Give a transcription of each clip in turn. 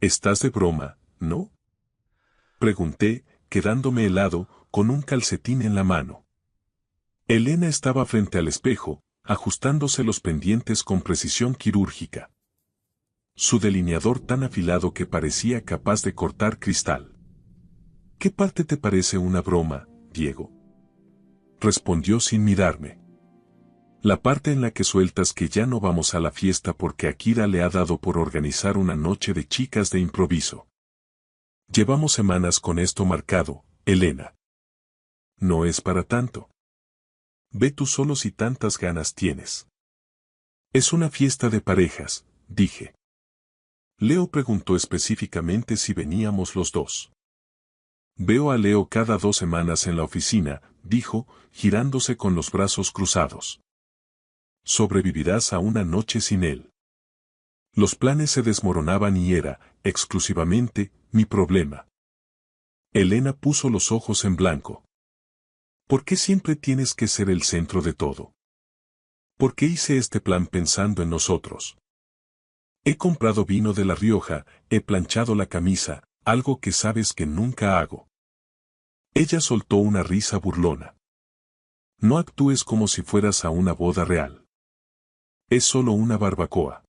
¿Estás de broma, no? Pregunté, quedándome helado, con un calcetín en la mano. Elena estaba frente al espejo, ajustándose los pendientes con precisión quirúrgica. Su delineador tan afilado que parecía capaz de cortar cristal. ¿Qué parte te parece una broma, Diego? Respondió sin mirarme. La parte en la que sueltas que ya no vamos a la fiesta porque Akira le ha dado por organizar una noche de chicas de improviso. Llevamos semanas con esto marcado, Elena. No es para tanto. Ve tú solo si tantas ganas tienes. Es una fiesta de parejas, dije. Leo preguntó específicamente si veníamos los dos. Veo a Leo cada 2 semanas en la oficina, dijo, girándose con los brazos cruzados. Sobrevivirás a una noche sin él. Los planes se desmoronaban y era, exclusivamente, mi problema. Elena puso los ojos en blanco. ¿Por qué siempre tienes que ser el centro de todo? ¿Por qué hice este plan pensando en nosotros? He comprado vino de La Rioja, he planchado la camisa, algo que sabes que nunca hago. Ella soltó una risa burlona. No actúes como si fueras a una boda real. Es solo una barbacoa.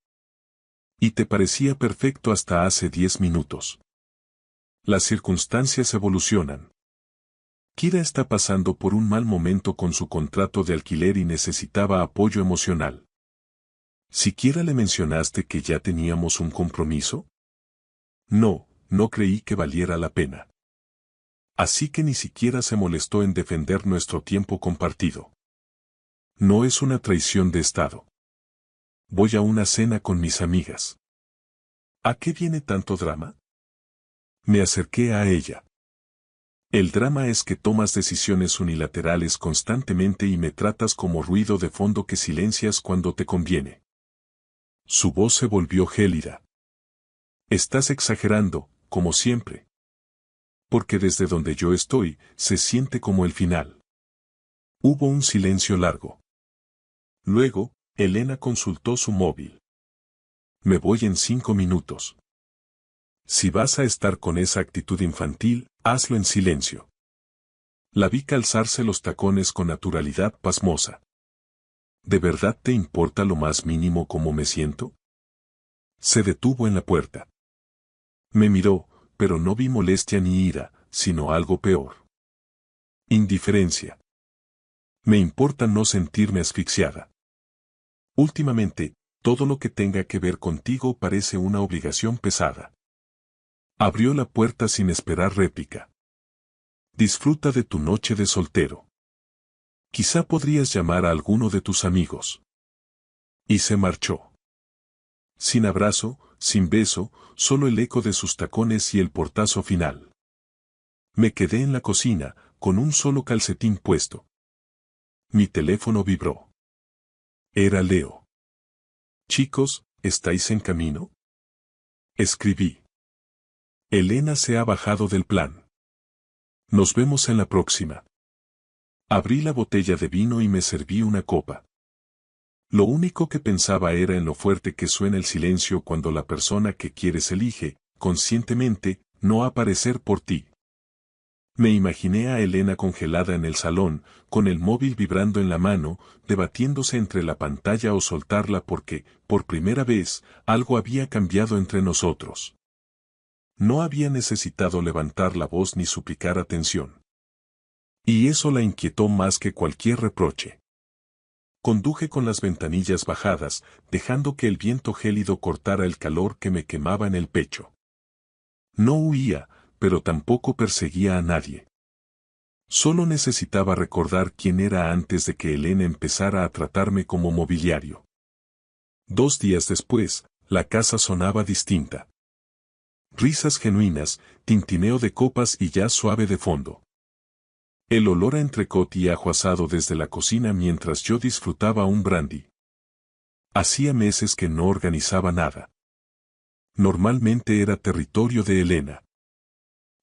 Y te parecía perfecto hasta hace 10 minutos. Las circunstancias evolucionan. Kira está pasando por un mal momento con su contrato de alquiler y necesitaba apoyo emocional. ¿Siquiera le mencionaste que ya teníamos un compromiso? No, no creí que valiera la pena. Así que ni siquiera se molestó en defender nuestro tiempo compartido. No es una traición de estado. Voy a una cena con mis amigas. ¿A qué viene tanto drama? Me acerqué a ella. El drama es que tomas decisiones unilaterales constantemente y me tratas como ruido de fondo que silencias cuando te conviene. Su voz se volvió gélida. Estás exagerando, como siempre. Porque desde donde yo estoy, se siente como el final. Hubo un silencio largo. Luego, Elena consultó su móvil. Me voy en 5 minutos. Si vas a estar con esa actitud infantil, hazlo en silencio. La vi calzarse los tacones con naturalidad pasmosa. ¿De verdad te importa lo más mínimo cómo me siento? Se detuvo en la puerta. Me miró, pero no vi molestia ni ira, sino algo peor. Indiferencia. Me importa no sentirme asfixiada. Últimamente, todo lo que tenga que ver contigo parece una obligación pesada. Abrió la puerta sin esperar réplica. Disfruta de tu noche de soltero. Quizá podrías llamar a alguno de tus amigos. Y se marchó. Sin abrazo, sin beso, solo el eco de sus tacones y el portazo final. Me quedé en la cocina, con un solo calcetín puesto. Mi teléfono vibró. Era Leo. Chicos, ¿estáis en camino? Escribí. Elena se ha bajado del plan. Nos vemos en la próxima. Abrí la botella de vino y me serví una copa. Lo único que pensaba era en lo fuerte que suena el silencio cuando la persona que quieres elige, conscientemente, no aparecer por ti. Me imaginé a Elena congelada en el salón, con el móvil vibrando en la mano, debatiéndose entre la pantalla o soltarla porque, por primera vez, algo había cambiado entre nosotros. No había necesitado levantar la voz ni suplicar atención. Y eso la inquietó más que cualquier reproche. Conduje con las ventanillas bajadas, dejando que el viento gélido cortara el calor que me quemaba en el pecho. No huía, pero tampoco perseguía a nadie. Solo necesitaba recordar quién era antes de que Elena empezara a tratarme como mobiliario. 2 días después, la casa sonaba distinta. Risas genuinas, tintineo de copas y jazz suave de fondo. El olor a entrecot y ajo asado desde la cocina mientras yo disfrutaba un brandy. Hacía meses que no organizaba nada. Normalmente era territorio de Elena.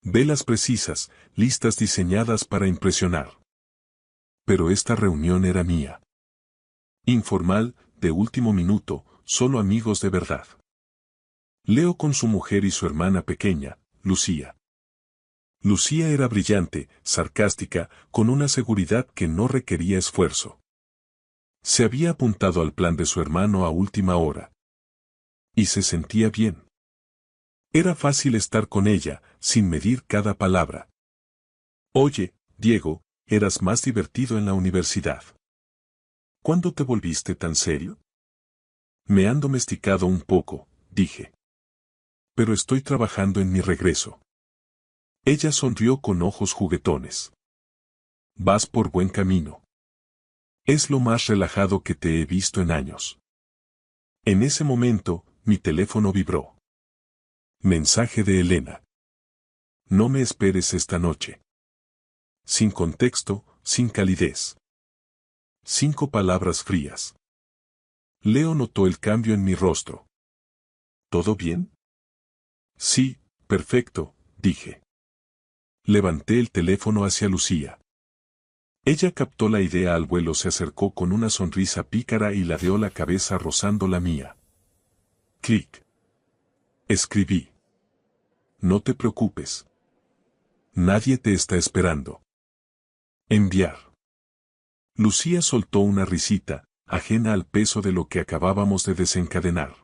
Velas precisas, listas diseñadas para impresionar. Pero esta reunión era mía. Informal, de último minuto, solo amigos de verdad. Leo con su mujer y su hermana pequeña, Lucía. Lucía era brillante, sarcástica, con una seguridad que no requería esfuerzo. Se había apuntado al plan de su hermano a última hora. Y se sentía bien. Era fácil estar con ella, sin medir cada palabra. Oye, Diego, eras más divertido en la universidad. ¿Cuándo te volviste tan serio? Me han domesticado un poco, dije. Pero estoy trabajando en mi regreso. Ella sonrió con ojos juguetones. Vas por buen camino. Es lo más relajado que te he visto en años. En ese momento, mi teléfono vibró. Mensaje de Elena. No me esperes esta noche. Sin contexto, sin calidez. 5 palabras frías. Leo notó el cambio en mi rostro. ¿Todo bien? Sí, perfecto, dije. Levanté el teléfono hacia Lucía. Ella captó la idea al vuelo, se acercó con una sonrisa pícara y ladeó la cabeza rozando la mía. Clic. Escribí. No te preocupes. Nadie te está esperando. Enviar. Lucía soltó una risita, ajena al peso de lo que acabábamos de desencadenar.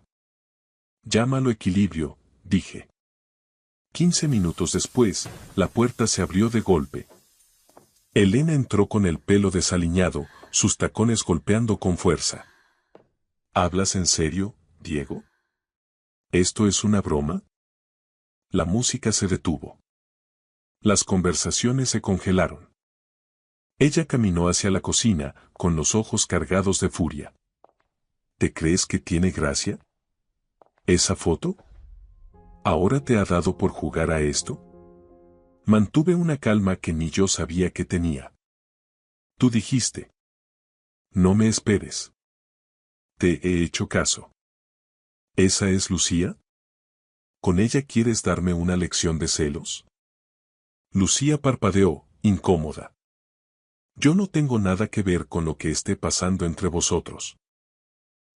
Llámalo equilibrio, dije. 15 minutos después, la puerta se abrió de golpe. Elena entró con el pelo desaliñado, sus tacones golpeando con fuerza. ¿Hablas en serio, Diego? ¿Esto es una broma? La música se detuvo. Las conversaciones se congelaron. Ella caminó hacia la cocina, con los ojos cargados de furia. ¿Te crees que tiene gracia? ¿Esa foto? ¿Ahora te ha dado por jugar a esto? Mantuve una calma que ni yo sabía que tenía. Tú dijiste. No me esperes. Te he hecho caso. ¿Esa es Lucía? ¿Con ella quieres darme una lección de celos? Lucía parpadeó, incómoda. Yo no tengo nada que ver con lo que esté pasando entre vosotros.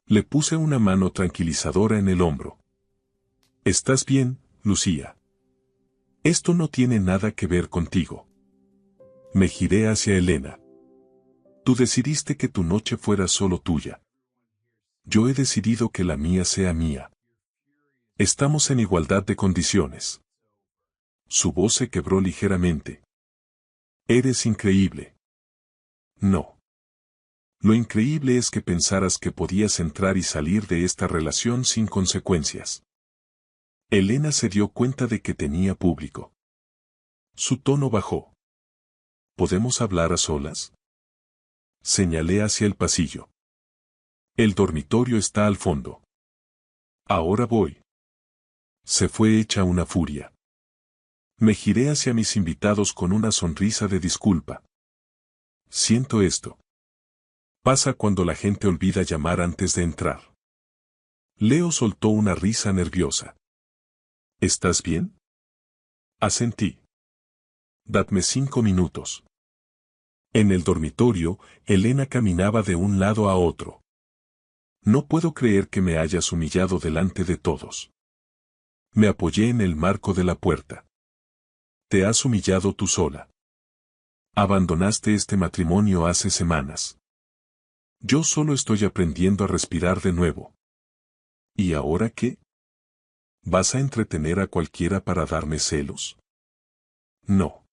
Le puse una mano tranquilizadora en el hombro. ¿Estás bien, Lucía? Esto no tiene nada que ver contigo. Me giré hacia Elena. Tú decidiste que tu noche fuera solo tuya. Yo he decidido que la mía sea mía. Estamos en igualdad de condiciones. Su voz se quebró ligeramente. Eres increíble. No. Lo increíble es que pensaras que podías entrar y salir de esta relación sin consecuencias. Elena se dio cuenta de que tenía público. Su tono bajó. ¿Podemos hablar a solas? Señalé hacia el pasillo. El dormitorio está al fondo. Ahora voy. Se fue hecha una furia. Me giré hacia mis invitados con una sonrisa de disculpa. Siento esto. Pasa cuando la gente olvida llamar antes de entrar. Leo soltó una risa nerviosa. ¿Estás bien? Asentí. Dadme 5 minutos. En el dormitorio, Elena caminaba de un lado a otro. No puedo creer que me hayas humillado delante de todos. Me apoyé en el marco de la puerta. Te has humillado tú sola. Abandonaste este matrimonio hace semanas. Yo solo estoy aprendiendo a respirar de nuevo. ¿Y ahora qué? ¿Vas a entretener a cualquiera para darme celos? No.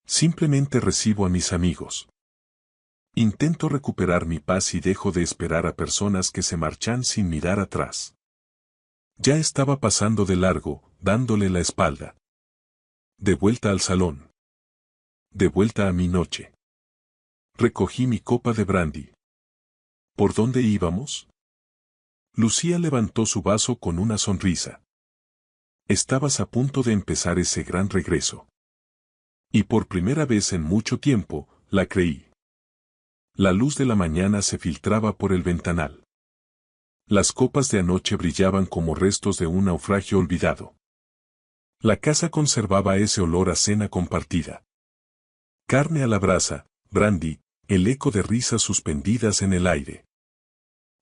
Simplemente recibo a mis amigos. Intento recuperar mi paz y dejo de esperar a personas que se marchan sin mirar atrás. Ya estaba pasando de largo, dándole la espalda. De vuelta al salón. De vuelta a mi noche. Recogí mi copa de brandy. ¿Por dónde íbamos? Lucía levantó su vaso con una sonrisa. Estabas a punto de empezar ese gran regreso. Y por primera vez en mucho tiempo, la creí. La luz de la mañana se filtraba por el ventanal. Las copas de anoche brillaban como restos de un naufragio olvidado. La casa conservaba ese olor a cena compartida. Carne a la brasa, brandy, el eco de risas suspendidas en el aire.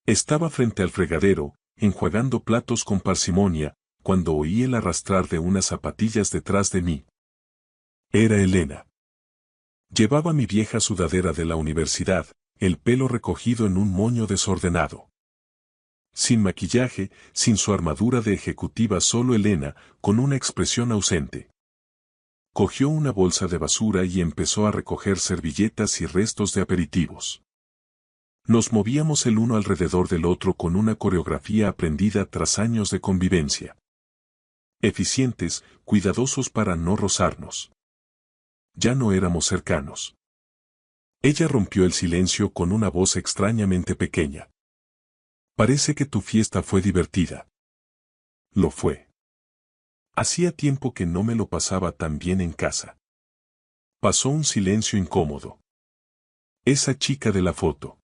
Estaba frente al fregadero, enjuagando platos con parsimonia, cuando oí el arrastrar de unas zapatillas detrás de mí. Era Elena. Llevaba mi vieja sudadera de la universidad, el pelo recogido en un moño desordenado. Sin maquillaje, sin su armadura de ejecutiva, solo Elena, con una expresión ausente. Cogió una bolsa de basura y empezó a recoger servilletas y restos de aperitivos. Nos movíamos el uno alrededor del otro con una coreografía aprendida tras años de convivencia. Eficientes, cuidadosos para no rozarnos. Ya no éramos cercanos. Ella rompió el silencio con una voz extrañamente pequeña. Parece que tu fiesta fue divertida. Lo fue. Hacía tiempo que no me lo pasaba tan bien en casa. Pasó un silencio incómodo. Esa chica de la foto.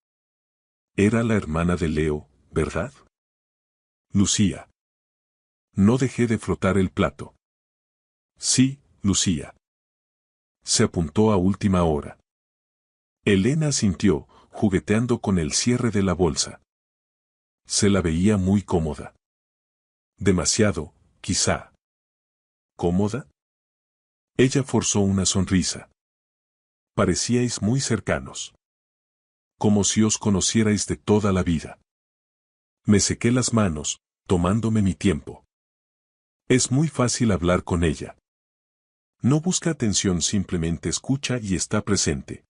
Era la hermana de Leo, ¿verdad? Lucía. No dejé de frotar el plato. Sí, Lucía. Se apuntó a última hora. Elena asintió, jugueteando con el cierre de la bolsa. Se la veía muy cómoda. Demasiado, quizá. ¿Cómoda? Ella forzó una sonrisa. Parecíais muy cercanos. Como si os conocierais de toda la vida. Me sequé las manos, tomándome mi tiempo. Es muy fácil hablar con ella. No busca atención, simplemente escucha y está presente.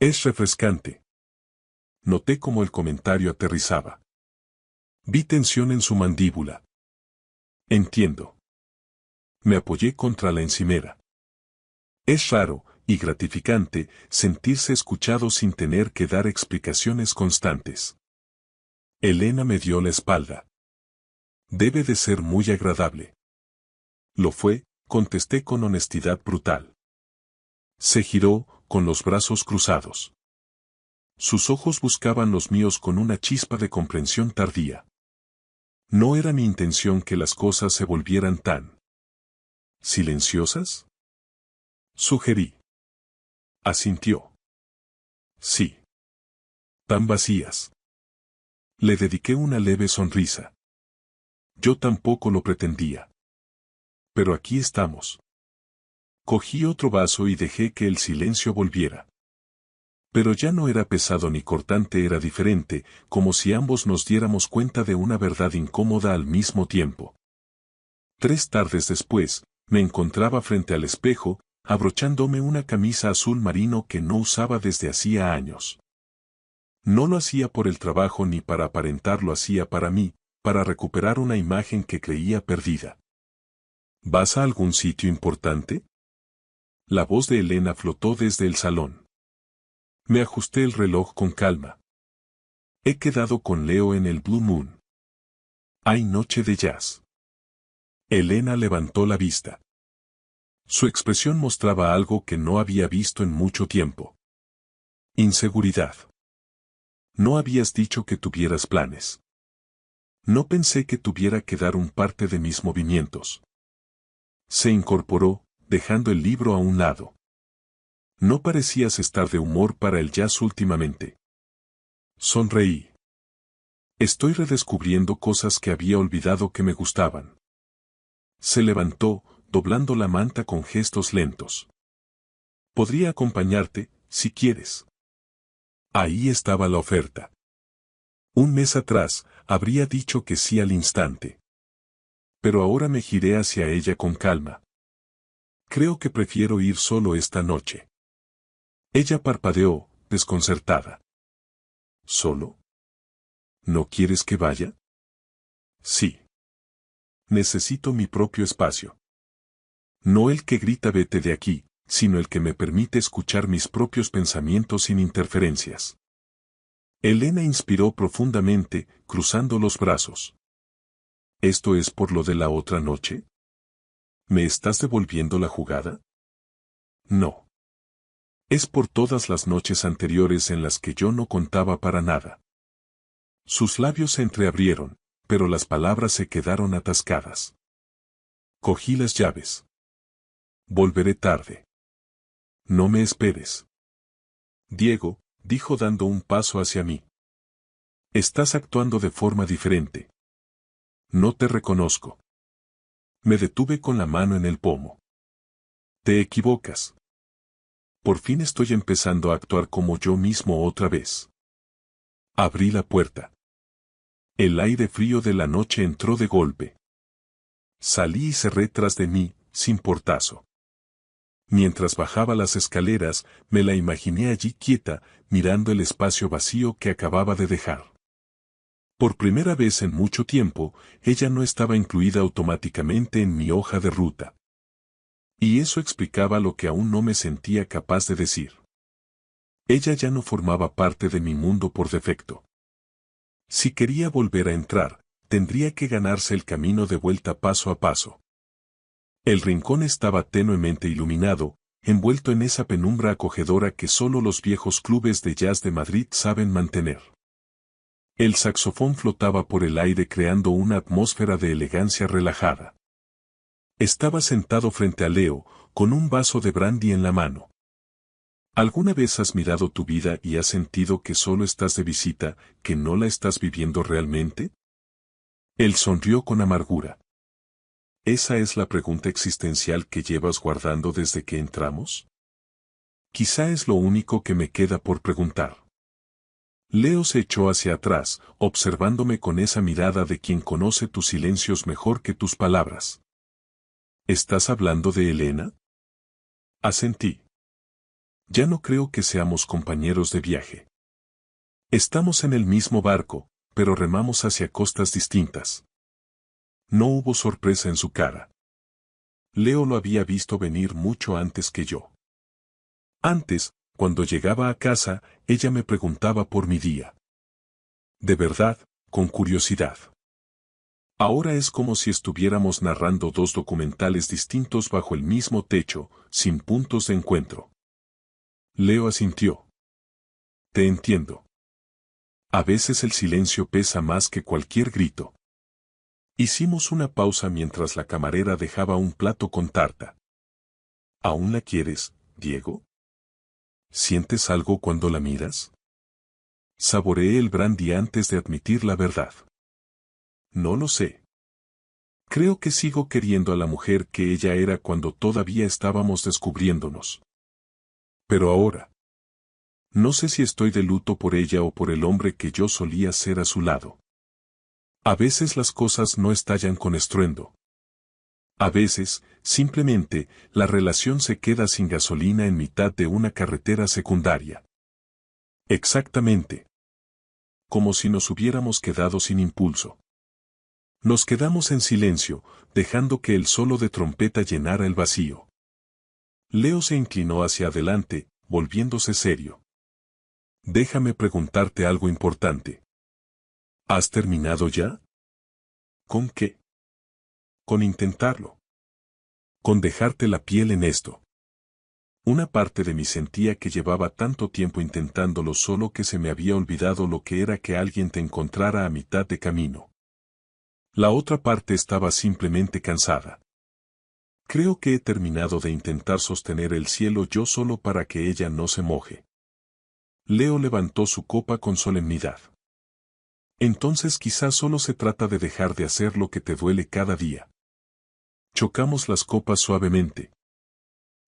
Es refrescante. Noté cómo el comentario aterrizaba. Vi tensión en su mandíbula. Entiendo. Me apoyé contra la encimera. Es raro, y gratificante, sentirse escuchado sin tener que dar explicaciones constantes. Elena me dio la espalda. Debe de ser muy agradable. Lo fue, contesté con honestidad brutal. Se giró, con los brazos cruzados. Sus ojos buscaban los míos con una chispa de comprensión tardía. No era mi intención que las cosas se volvieran tan silenciosas. Sugerí. Asintió. Sí. Tan vacías. Le dediqué una leve sonrisa. Yo tampoco lo pretendía. Pero aquí estamos. Cogí otro vaso y dejé que el silencio volviera. Pero ya no era pesado ni cortante, era diferente, como si ambos nos diéramos cuenta de una verdad incómoda al mismo tiempo. 3 tardes después, me encontraba frente al espejo, abrochándome una camisa azul marino que no usaba desde hacía años. No lo hacía por el trabajo ni para aparentar, lo hacía para mí, para recuperar una imagen que creía perdida. ¿Vas a algún sitio importante? La voz de Elena flotó desde el salón. Me ajusté el reloj con calma. He quedado con Leo en el Blue Moon. Hay noche de jazz. Elena levantó la vista. Su expresión mostraba algo que no había visto en mucho tiempo. Inseguridad. No habías dicho que tuvieras planes. No pensé que tuviera que dar un parte de mis movimientos. Se incorporó, dejando el libro a un lado. No parecías estar de humor para el jazz últimamente. Sonreí. Estoy redescubriendo cosas que había olvidado que me gustaban. Se levantó, doblando la manta con gestos lentos. Podría acompañarte, si quieres. Ahí estaba la oferta. Un mes atrás, habría dicho que sí al instante. Pero ahora me giré hacia ella con calma. Creo que prefiero ir solo esta noche. Ella parpadeó, desconcertada. ¿Solo? ¿No quieres que vaya? Sí. Necesito mi propio espacio. No el que grita vete de aquí, sino el que me permite escuchar mis propios pensamientos sin interferencias. Elena inspiró profundamente, cruzando los brazos. ¿Esto es por lo de la otra noche? ¿Me estás devolviendo la jugada? No. Es por todas las noches anteriores en las que yo no contaba para nada. Sus labios se entreabrieron, pero las palabras se quedaron atascadas. Cogí las llaves. Volveré tarde. No me esperes. Diego, dijo dando un paso hacia mí. Estás actuando de forma diferente. No te reconozco. Me detuve con la mano en el pomo. Te equivocas. Por fin estoy empezando a actuar como yo mismo otra vez. Abrí la puerta. El aire frío de la noche entró de golpe. Salí y cerré tras de mí, sin portazo. Mientras bajaba las escaleras, me la imaginé allí quieta, mirando el espacio vacío que acababa de dejar. Por primera vez en mucho tiempo, ella no estaba incluida automáticamente en mi hoja de ruta. Y eso explicaba lo que aún no me sentía capaz de decir. Ella ya no formaba parte de mi mundo por defecto. Si quería volver a entrar, tendría que ganarse el camino de vuelta paso a paso. El rincón estaba tenuemente iluminado, envuelto en esa penumbra acogedora que solo los viejos clubes de jazz de Madrid saben mantener. El saxofón flotaba por el aire creando una atmósfera de elegancia relajada. Estaba sentado frente a Leo, con un vaso de brandy en la mano. ¿Alguna vez has mirado tu vida y has sentido que solo estás de visita, que no la estás viviendo realmente? Él sonrió con amargura. ¿Esa es la pregunta existencial que llevas guardando desde que entramos? Quizá es lo único que me queda por preguntar. Leo se echó hacia atrás, observándome con esa mirada de quien conoce tus silencios mejor que tus palabras. ¿Estás hablando de Elena? Asentí. Ya no creo que seamos compañeros de viaje. Estamos en el mismo barco, pero remamos hacia costas distintas. No hubo sorpresa en su cara. Leo lo había visto venir mucho antes que yo. Antes, cuando llegaba a casa, ella me preguntaba por mi día. De verdad, con curiosidad. Ahora es como si estuviéramos narrando dos documentales distintos bajo el mismo techo, sin puntos de encuentro. Leo asintió. Te entiendo. A veces el silencio pesa más que cualquier grito. Hicimos una pausa mientras la camarera dejaba un plato con tarta. ¿Aún la quieres, Diego? ¿Sientes algo cuando la miras? Saboreé el brandy antes de admitir la verdad. No lo sé. Creo que sigo queriendo a la mujer que ella era cuando todavía estábamos descubriéndonos. Pero ahora, no sé si estoy de luto por ella o por el hombre que yo solía ser a su lado. A veces las cosas no estallan con estruendo. A veces, simplemente, la relación se queda sin gasolina en mitad de una carretera secundaria. Exactamente. Como si nos hubiéramos quedado sin impulso. Nos quedamos en silencio, dejando que el solo de trompeta llenara el vacío. Leo se inclinó hacia adelante, volviéndose serio. Déjame preguntarte algo importante. ¿Has terminado ya? ¿Con qué? Con intentarlo. Con dejarte la piel en esto. Una parte de mí sentía que llevaba tanto tiempo intentándolo solo que se me había olvidado lo que era que alguien te encontrara a mitad de camino. La otra parte estaba simplemente cansada. Creo que he terminado de intentar sostener el cielo yo solo para que ella no se moje. Leo levantó su copa con solemnidad. Entonces quizás solo se trata de dejar de hacer lo que te duele cada día. Chocamos las copas suavemente.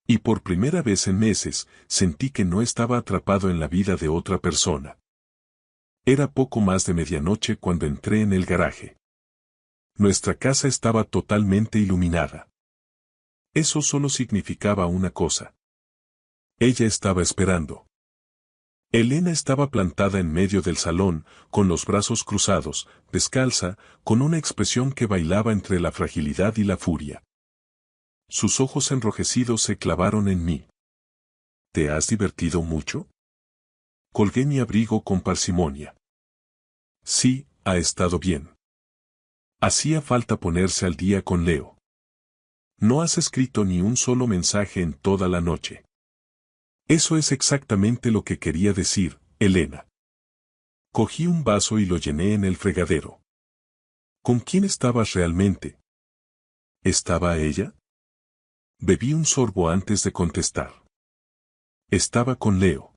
Y por primera vez en meses, sentí que no estaba atrapado en la vida de otra persona. Era poco más de medianoche cuando entré en el garaje. Nuestra casa estaba totalmente iluminada. Eso solo significaba una cosa. Ella estaba esperando. Elena estaba plantada en medio del salón, con los brazos cruzados, descalza, con una expresión que bailaba entre la fragilidad y la furia. Sus ojos enrojecidos se clavaron en mí. ¿Te has divertido mucho? Colgué mi abrigo con parsimonia. Sí, ha estado bien. Hacía falta ponerse al día con Leo. No has escrito ni un solo mensaje en toda la noche. Eso es exactamente lo que quería decir, Elena. Cogí un vaso y lo llené en el fregadero. ¿Con quién estabas realmente? ¿Estaba ella? Bebí un sorbo antes de contestar. Estaba con Leo.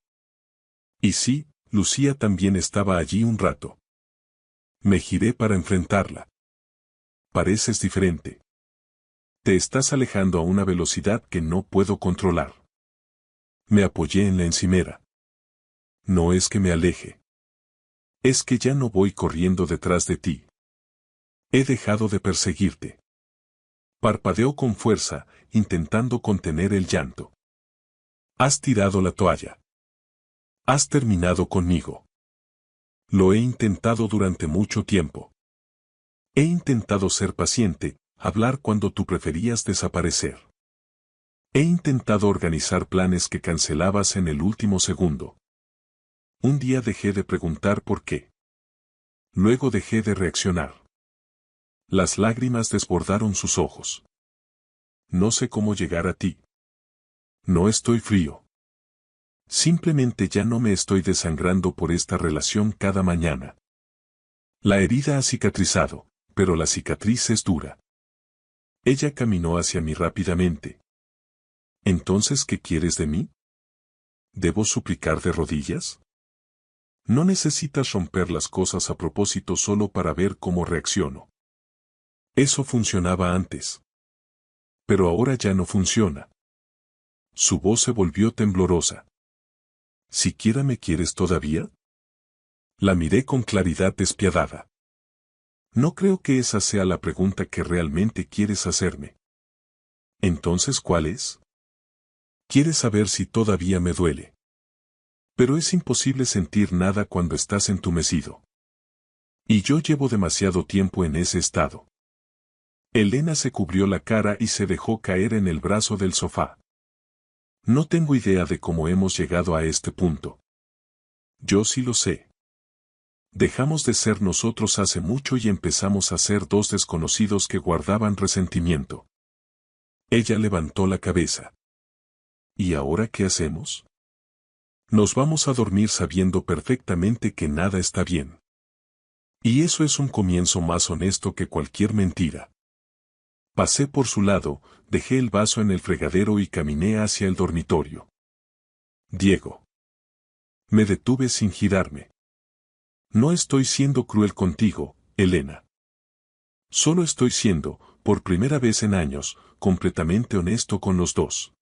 Y sí, Lucía también estaba allí un rato. Me giré para enfrentarla. Pareces diferente. Te estás alejando a una velocidad que no puedo controlar. Me apoyé en la encimera. No es que me aleje. Es que ya no voy corriendo detrás de ti. He dejado de perseguirte. Parpadeó con fuerza, intentando contener el llanto. Has tirado la toalla. Has terminado conmigo. Lo he intentado durante mucho tiempo. He intentado ser paciente, hablar cuando tú preferías desaparecer. He intentado organizar planes que cancelabas en el último segundo. Un día dejé de preguntar por qué. Luego dejé de reaccionar. Las lágrimas desbordaron sus ojos. No sé cómo llegar a ti. No estoy frío. Simplemente ya no me estoy desangrando por esta relación cada mañana. La herida ha cicatrizado, pero la cicatriz es dura. Ella caminó hacia mí rápidamente. ¿Entonces qué quieres de mí? ¿Debo suplicar de rodillas? No necesitas romper las cosas a propósito solo para ver cómo reacciono. Eso funcionaba antes. Pero ahora ya no funciona. Su voz se volvió temblorosa. ¿Siquiera me quieres todavía? La miré con claridad despiadada. No creo que esa sea la pregunta que realmente quieres hacerme. Entonces, ¿cuál es? Quieres saber si todavía me duele. Pero es imposible sentir nada cuando estás entumecido. Y yo llevo demasiado tiempo en ese estado. Elena se cubrió la cara y se dejó caer en el brazo del sofá. No tengo idea de cómo hemos llegado a este punto. Yo sí lo sé. Dejamos de ser nosotros hace mucho y empezamos a ser dos desconocidos que guardaban resentimiento. Ella levantó la cabeza. ¿Y ahora qué hacemos? Nos vamos a dormir sabiendo perfectamente que nada está bien. Y eso es un comienzo más honesto que cualquier mentira. Pasé por su lado, dejé el vaso en el fregadero y caminé hacia el dormitorio. Diego. Me detuve sin girarme. No estoy siendo cruel contigo, Elena. Solo estoy siendo, por primera vez en años, completamente honesto con los dos.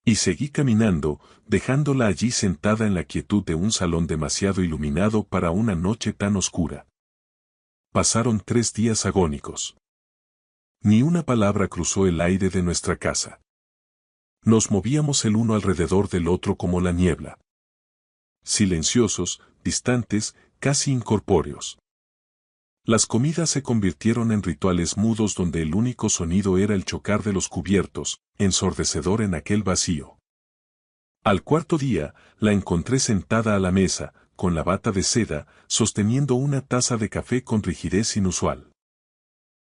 Y seguí caminando, dejándola allí sentada en la quietud de un salón demasiado iluminado para una noche tan oscura. Pasaron 3 días agónicos. Ni una palabra cruzó el aire de nuestra casa. Nos movíamos el uno alrededor del otro como la niebla. Silenciosos, distantes, casi incorpóreos. Las comidas se convirtieron en rituales mudos donde el único sonido era el chocar de los cubiertos, ensordecedor en aquel vacío. Al cuarto día, la encontré sentada a la mesa, con la bata de seda, sosteniendo una taza de café con rigidez inusual.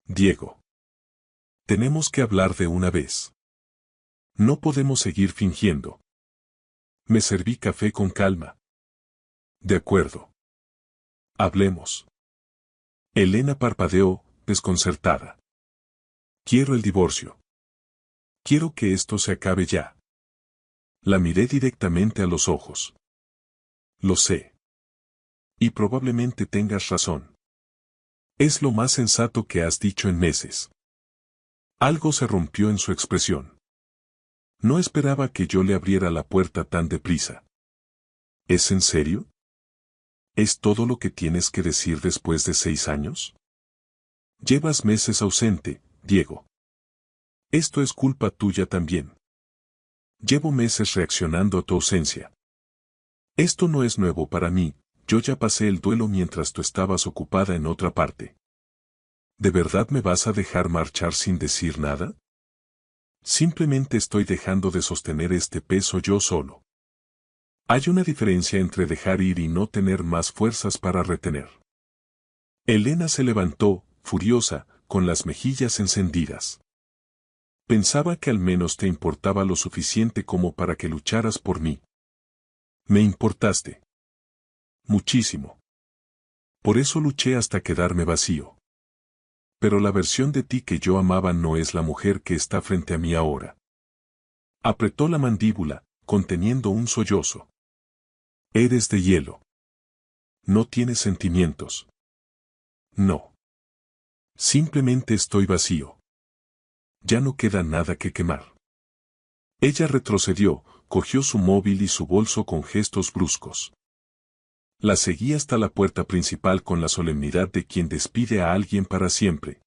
Diego. Tenemos que hablar de una vez. No podemos seguir fingiendo. Me serví café con calma. De acuerdo. Hablemos. Elena parpadeó, desconcertada. Quiero el divorcio. Quiero que esto se acabe ya. La miré directamente a los ojos. Lo sé. Y probablemente tengas razón. Es lo más sensato que has dicho en meses. Algo se rompió en su expresión. No esperaba que yo le abriera la puerta tan deprisa. ¿Es en serio? ¿Es todo lo que tienes que decir después de 6 años? Llevas meses ausente, Diego. Esto es culpa tuya también. Llevo meses reaccionando a tu ausencia. Esto no es nuevo para mí, yo ya pasé el duelo mientras tú estabas ocupada en otra parte. ¿De verdad me vas a dejar marchar sin decir nada? Simplemente estoy dejando de sostener este peso yo solo. Hay una diferencia entre dejar ir y no tener más fuerzas para retener. Elena se levantó, furiosa, con las mejillas encendidas. Pensaba que al menos te importaba lo suficiente como para que lucharas por mí. Me importaste. Muchísimo. Por eso luché hasta quedarme vacío. Pero la versión de ti que yo amaba no es la mujer que está frente a mí ahora. Apretó la mandíbula, conteniendo un sollozo. Eres de hielo. No tienes sentimientos. No. Simplemente estoy vacío. Ya no queda nada que quemar. Ella retrocedió, cogió su móvil y su bolso con gestos bruscos. La seguí hasta la puerta principal con la solemnidad de quien despide a alguien para siempre.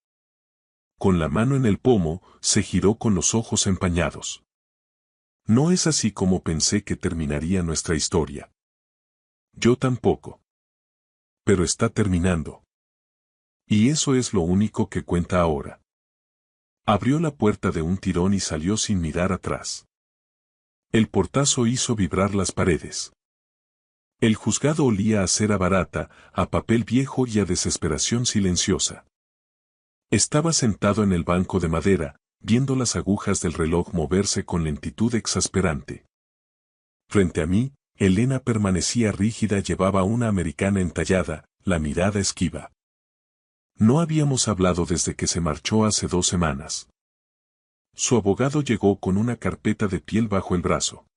Con la mano en el pomo, se giró con los ojos empañados. No es así como pensé que terminaría nuestra historia. Yo tampoco. Pero está terminando. Y eso es lo único que cuenta ahora. Abrió la puerta de un tirón y salió sin mirar atrás. El portazo hizo vibrar las paredes. El juzgado olía a cera barata, a papel viejo y a desesperación silenciosa. Estaba sentado en el banco de madera, viendo las agujas del reloj moverse con lentitud exasperante. Frente a mí, Elena permanecía rígida, llevaba una americana entallada, la mirada esquiva. No habíamos hablado desde que se marchó hace 2 semanas. Su abogado llegó con una carpeta de piel bajo el brazo.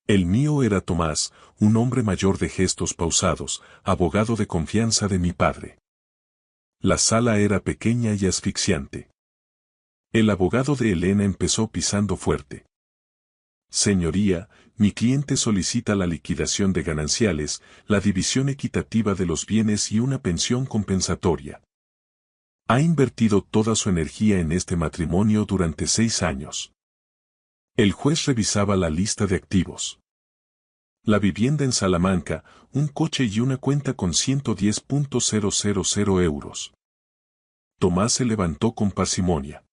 El mío era Tomás, un hombre mayor de gestos pausados, abogado de confianza de mi padre. La sala era pequeña y asfixiante. El abogado de Elena empezó pisando fuerte. Señoría, mi cliente solicita la liquidación de gananciales, la división equitativa de los bienes y una pensión compensatoria. Ha invertido toda su energía en este matrimonio durante 6 años. El juez revisaba la lista de activos. La vivienda en Salamanca, un coche y una cuenta con 110.000 euros. Tomás se levantó con parsimonia.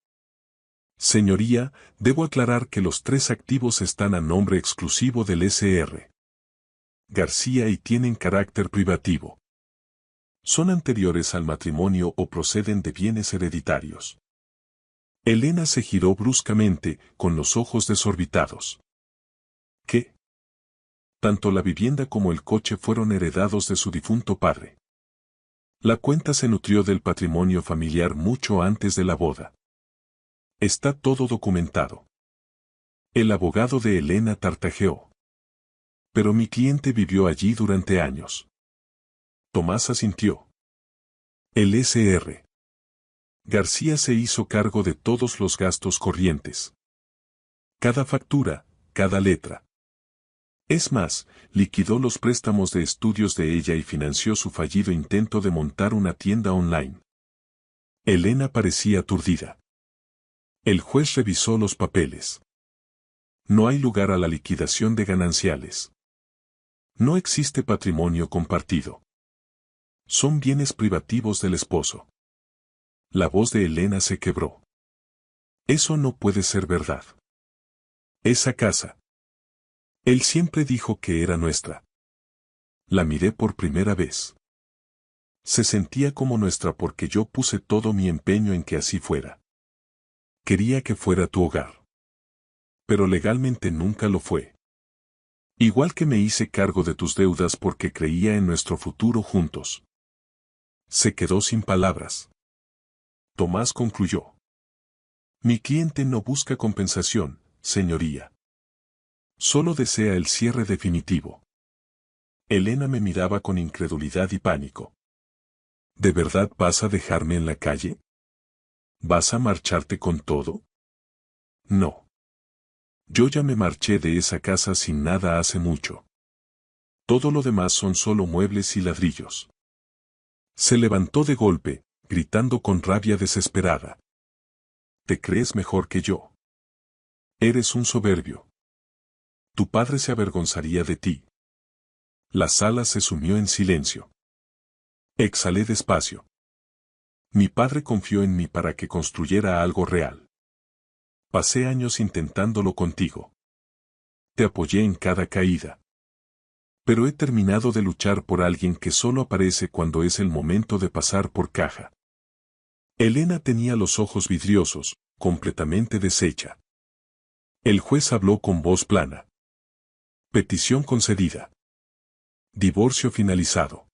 Señoría, debo aclarar que los 3 activos están a nombre exclusivo del Sr. García y tienen carácter privativo. Son anteriores al matrimonio o proceden de bienes hereditarios. Elena se giró bruscamente, con los ojos desorbitados. ¿Qué? Tanto la vivienda como el coche fueron heredados de su difunto padre. La cuenta se nutrió del patrimonio familiar mucho antes de la boda. Está todo documentado. El abogado de Elena tartajeó. Pero mi cliente vivió allí durante años. Tomás asintió. El Sr. García se hizo cargo de todos los gastos corrientes. Cada factura, cada letra. Es más, liquidó los préstamos de estudios de ella y financió su fallido intento de montar una tienda online. Elena parecía aturdida. El juez revisó los papeles. No hay lugar a la liquidación de gananciales. No existe patrimonio compartido. Son bienes privativos del esposo. La voz de Elena se quebró. Eso no puede ser verdad. Esa casa. Él siempre dijo que era nuestra. La miré por primera vez. Se sentía como nuestra porque yo puse todo mi empeño en que así fuera. Quería que fuera tu hogar. Pero legalmente nunca lo fue. Igual que me hice cargo de tus deudas porque creía en nuestro futuro juntos. Se quedó sin palabras. Tomás concluyó. Mi cliente no busca compensación, señoría. Solo desea el cierre definitivo. Elena me miraba con incredulidad y pánico. ¿De verdad vas a dejarme en la calle? ¿Vas a marcharte con todo? No. Yo ya me marché de esa casa sin nada hace mucho. Todo lo demás son solo muebles y ladrillos. Se levantó de golpe, gritando con rabia desesperada. ¿Te crees mejor que yo? Eres un soberbio. Tu padre se avergonzaría de ti. La sala se sumió en silencio. Exhalé despacio. Mi padre confió en mí para que construyera algo real. Pasé años intentándolo contigo. Te apoyé en cada caída. Pero he terminado de luchar por alguien que solo aparece cuando es el momento de pasar por caja. Elena tenía los ojos vidriosos, completamente deshecha. El juez habló con voz plana. Petición concedida. Divorcio finalizado.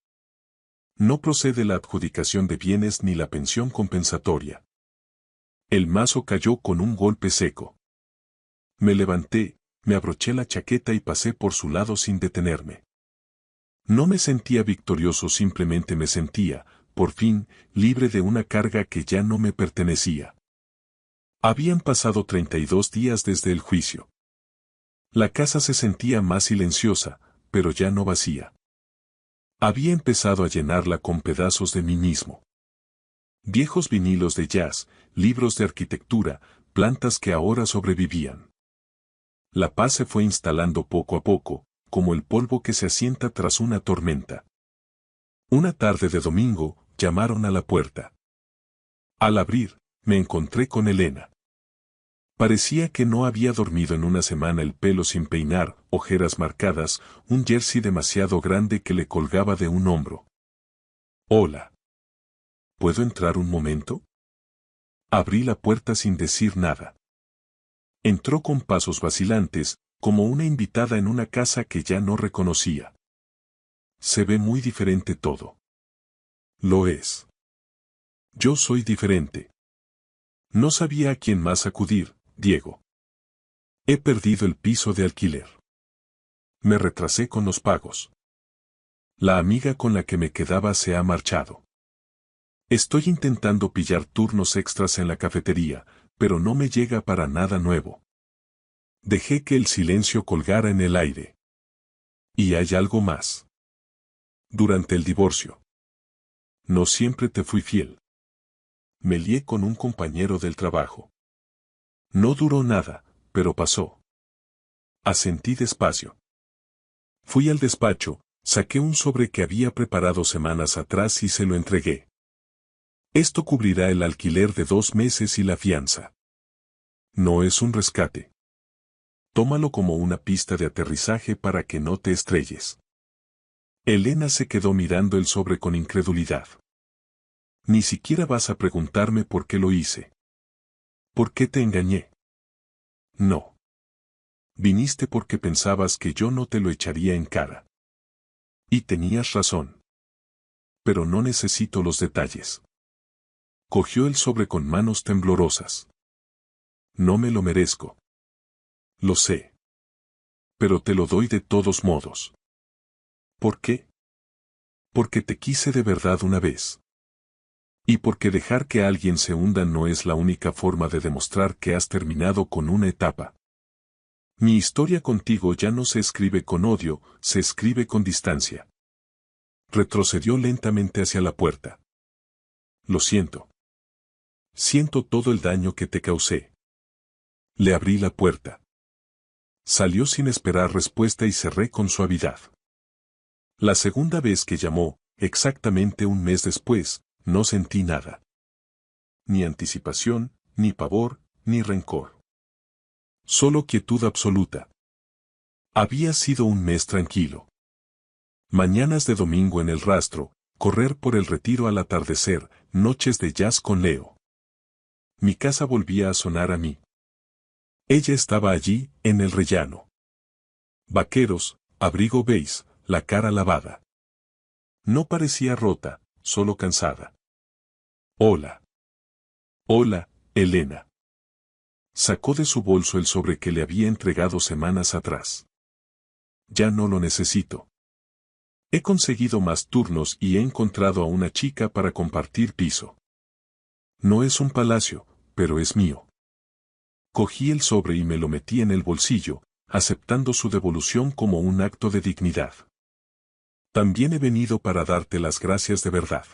No procede la adjudicación de bienes ni la pensión compensatoria. El mazo cayó con un golpe seco. Me levanté, me abroché la chaqueta y pasé por su lado sin detenerme. No me sentía victorioso, simplemente me sentía, por fin, libre de una carga que ya no me pertenecía. Habían pasado 32 días desde el juicio. La casa se sentía más silenciosa, pero ya no vacía. Había empezado a llenarla con pedazos de mí mismo. Viejos vinilos de jazz, libros de arquitectura, plantas que ahora sobrevivían. La paz se fue instalando poco a poco, como el polvo que se asienta tras una tormenta. Una tarde de domingo, llamaron a la puerta. Al abrir, me encontré con Elena. Parecía que no había dormido en una semana, el pelo sin peinar, ojeras marcadas, un jersey demasiado grande que le colgaba de un hombro. Hola. ¿Puedo entrar un momento? Abrí la puerta sin decir nada. Entró con pasos vacilantes, como una invitada en una casa que ya no reconocía. Se ve muy diferente todo. Lo es. Yo soy diferente. No sabía a quién más acudir, Diego. He perdido el piso de alquiler. Me retrasé con los pagos. La amiga con la que me quedaba se ha marchado. Estoy intentando pillar turnos extras en la cafetería, pero no me llega para nada nuevo. Dejé que el silencio colgara en el aire. Y hay algo más. Durante el divorcio. No siempre te fui fiel. Me lié con un compañero del trabajo. No duró nada, pero pasó. Asentí despacio. Fui al despacho, saqué un sobre que había preparado semanas atrás y se lo entregué. Esto cubrirá el alquiler de 2 meses y la fianza. No es un rescate. Tómalo como una pista de aterrizaje para que no te estrelles. Elena se quedó mirando el sobre con incredulidad. Ni siquiera vas a preguntarme por qué lo hice. ¿Por qué te engañé? No. Viniste porque pensabas que yo no te lo echaría en cara. Y tenías razón. Pero no necesito los detalles. Cogió el sobre con manos temblorosas. No me lo merezco. Lo sé. Pero te lo doy de todos modos. ¿Por qué? Porque te quise de verdad una vez. Y porque dejar que alguien se hunda no es la única forma de demostrar que has terminado con una etapa. Mi historia contigo ya no se escribe con odio, se escribe con distancia. Retrocedió lentamente hacia la puerta. Lo siento. Siento todo el daño que te causé. Le abrí la puerta. Salió sin esperar respuesta y cerré con suavidad. La segunda vez que llamó, exactamente un mes después, no sentí nada. Ni anticipación, ni pavor, ni rencor. Solo quietud absoluta. Había sido un mes tranquilo. Mañanas de domingo en el rastro, correr por el retiro al atardecer, noches de jazz con Leo. Mi casa volvía a sonar a mí. Ella estaba allí, en el rellano. Vaqueros, abrigo beige, la cara lavada. No parecía rota, solo cansada. Hola. Hola, Elena. Sacó de su bolso el sobre que le había entregado semanas atrás. Ya no lo necesito. He conseguido más turnos y he encontrado a una chica para compartir piso. No es un palacio, pero es mío. Cogí el sobre y me lo metí en el bolsillo, aceptando su devolución como un acto de dignidad. También he venido para darte las gracias de verdad.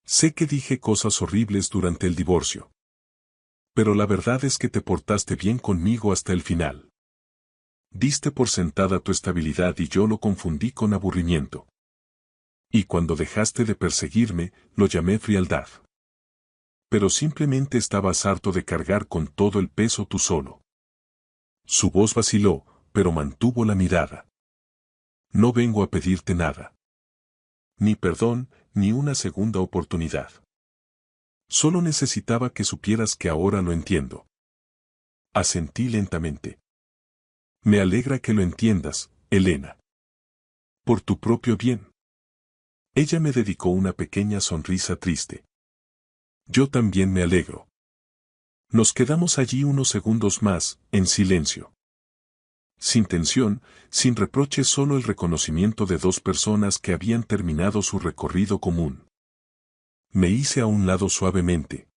Sé que dije cosas horribles durante el divorcio. Pero la verdad es que te portaste bien conmigo hasta el final. Diste por sentada tu estabilidad y yo lo confundí con aburrimiento. Y cuando dejaste de perseguirme, lo llamé frialdad. Pero simplemente estabas harto de cargar con todo el peso tú solo. Su voz vaciló, pero mantuvo la mirada. No vengo a pedirte nada. Ni perdón, ni una segunda oportunidad. Solo necesitaba que supieras que ahora lo entiendo. Asentí lentamente. Me alegra que lo entiendas, Elena. Por tu propio bien. Ella me dedicó una pequeña sonrisa triste. Yo también me alegro. Nos quedamos allí unos segundos más, en silencio. Sin tensión, sin reproche, solo el reconocimiento de dos personas que habían terminado su recorrido común. Me hice a un lado suavemente.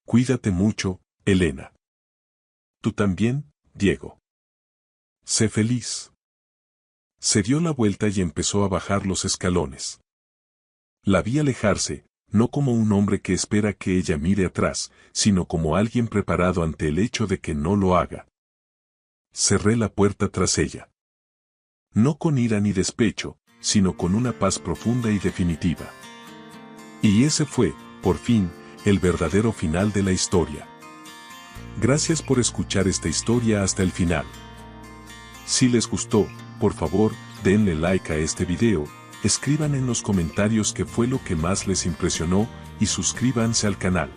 Cuídate mucho, Elena. Tú también, Diego. Sé feliz. Se dio la vuelta y empezó a bajar los escalones. La vi alejarse, no como un hombre que espera que ella mire atrás, sino como alguien preparado ante el hecho de que no lo haga. Cerré la puerta tras ella. No con ira ni despecho, sino con una paz profunda y definitiva. Y ese fue, por fin, el verdadero final de la historia. Gracias por escuchar esta historia hasta el final. Si les gustó, por favor, denle like a este video, escriban en los comentarios qué fue lo que más les impresionó y suscríbanse al canal.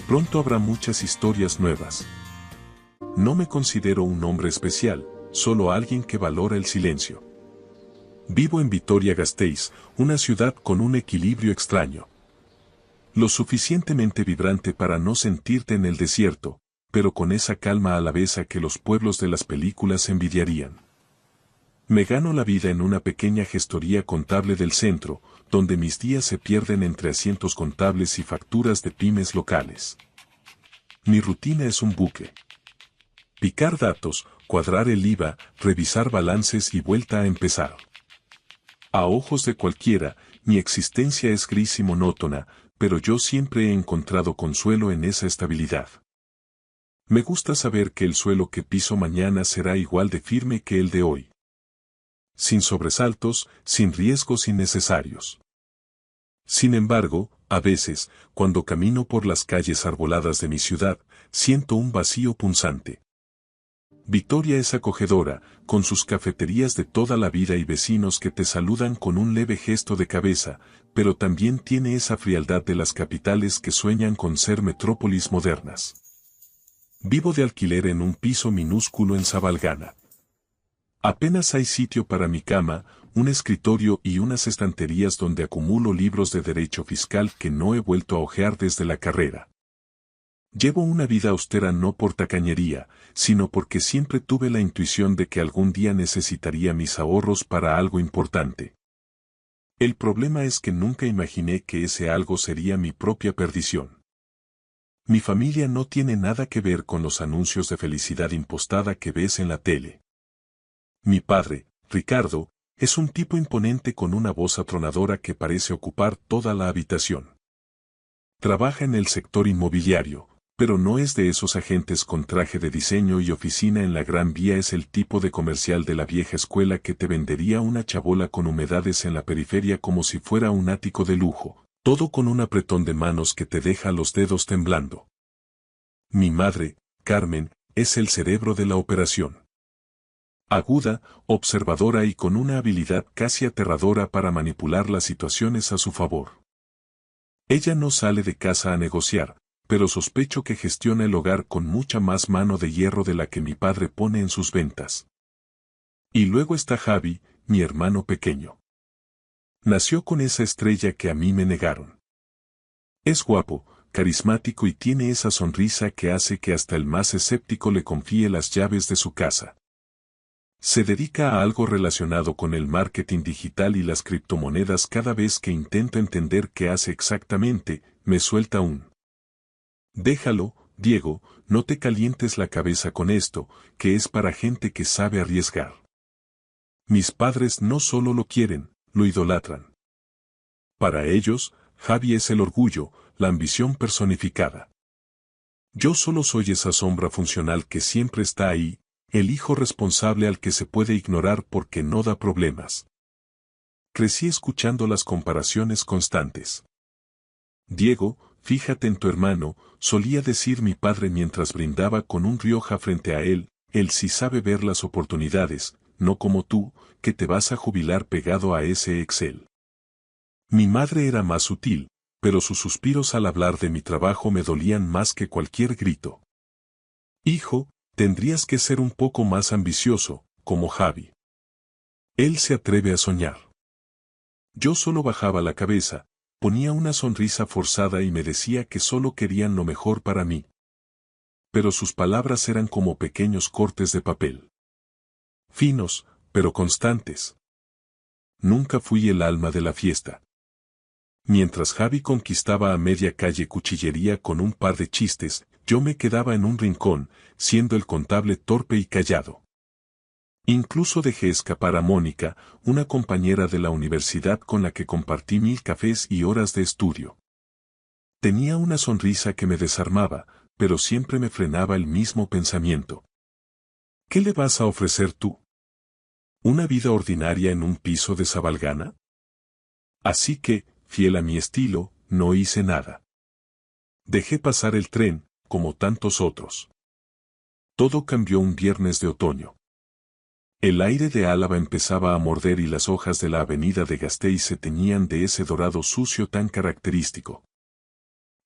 Pronto habrá muchas historias nuevas. No me considero un hombre especial, solo alguien que valora el silencio. Vivo en Vitoria-Gasteiz, una ciudad con un equilibrio extraño. Lo suficientemente vibrante para no sentirte en el desierto, pero con esa calma alavesa que los pueblos de las películas envidiarían. Me gano la vida en una pequeña gestoría contable del centro, donde mis días se pierden entre asientos contables y facturas de pymes locales. Mi rutina es un bucle. Picar datos, cuadrar el IVA, revisar balances y vuelta a empezar. A ojos de cualquiera, mi existencia es gris y monótona, pero yo siempre he encontrado consuelo en esa estabilidad. Me gusta saber que el suelo que piso mañana será igual de firme que el de hoy. Sin sobresaltos, sin riesgos innecesarios. Sin embargo, a veces, cuando camino por las calles arboladas de mi ciudad, siento un vacío punzante. Vitoria es acogedora, con sus cafeterías de toda la vida y vecinos que te saludan con un leve gesto de cabeza, pero también tiene esa frialdad de las capitales que sueñan con ser metrópolis modernas. Vivo de alquiler en un piso minúsculo en Sabalgana. Apenas hay sitio para mi cama, un escritorio y unas estanterías donde acumulo libros de derecho fiscal que no he vuelto a hojear desde la carrera. Llevo una vida austera no por tacañería, sino porque siempre tuve la intuición de que algún día necesitaría mis ahorros para algo importante. El problema es que nunca imaginé que ese algo sería mi propia perdición. Mi familia no tiene nada que ver con los anuncios de felicidad impostada que ves en la tele. Mi padre, Ricardo, es un tipo imponente con una voz atronadora que parece ocupar toda la habitación. Trabaja en el sector inmobiliario, pero no es de esos agentes con traje de diseño y oficina en la Gran Vía. Es el tipo de comercial de la vieja escuela que te vendería una chabola con humedades en la periferia como si fuera un ático de lujo, todo con un apretón de manos que te deja los dedos temblando. Mi madre, Carmen, es el cerebro de la operación. Aguda, observadora y con una habilidad casi aterradora para manipular las situaciones a su favor. Ella no sale de casa a negociar, pero sospecho que gestiona el hogar con mucha más mano de hierro de la que mi padre pone en sus ventas. Y luego está Javi, mi hermano pequeño. Nació con esa estrella que a mí me negaron. Es guapo, carismático y tiene esa sonrisa que hace que hasta el más escéptico le confíe las llaves de su casa. Se dedica a algo relacionado con el marketing digital y las criptomonedas. Cada vez que intento entender qué hace exactamente, me suelta un: déjalo, Diego, no te calientes la cabeza con esto, que es para gente que sabe arriesgar. Mis padres no solo lo quieren, lo idolatran. Para ellos, Javi es el orgullo, la ambición personificada. Yo solo soy esa sombra funcional que siempre está ahí, el hijo responsable al que se puede ignorar porque no da problemas. Crecí escuchando las comparaciones constantes. Diego, fíjate en tu hermano, solía decir mi padre mientras brindaba con un Rioja frente a él sí sabe ver las oportunidades, no como tú, que te vas a jubilar pegado a ese Excel. Mi madre era más sutil, pero sus suspiros al hablar de mi trabajo me dolían más que cualquier grito. Hijo, tendrías que ser un poco más ambicioso, como Javi. Él se atreve a soñar. Yo solo bajaba la cabeza, ponía una sonrisa forzada y me decía que solo querían lo mejor para mí. Pero sus palabras eran como pequeños cortes de papel. Finos, pero constantes. Nunca fui el alma de la fiesta. Mientras Javi conquistaba a media calle cuchillería con un par de chistes, yo me quedaba en un rincón, siendo el contable torpe y callado. Incluso dejé escapar a Mónica, una compañera de la universidad con la que compartí 1000 cafés y horas de estudio. Tenía una sonrisa que me desarmaba, pero siempre me frenaba el mismo pensamiento. ¿Qué le vas a ofrecer tú? ¿Una vida ordinaria en un piso de Sabalgana? Así que, fiel a mi estilo, no hice nada. Dejé pasar el tren, como tantos otros. Todo cambió un viernes de otoño. El aire de Álava empezaba a morder y las hojas de la avenida de Gasteiz se teñían de ese dorado sucio tan característico.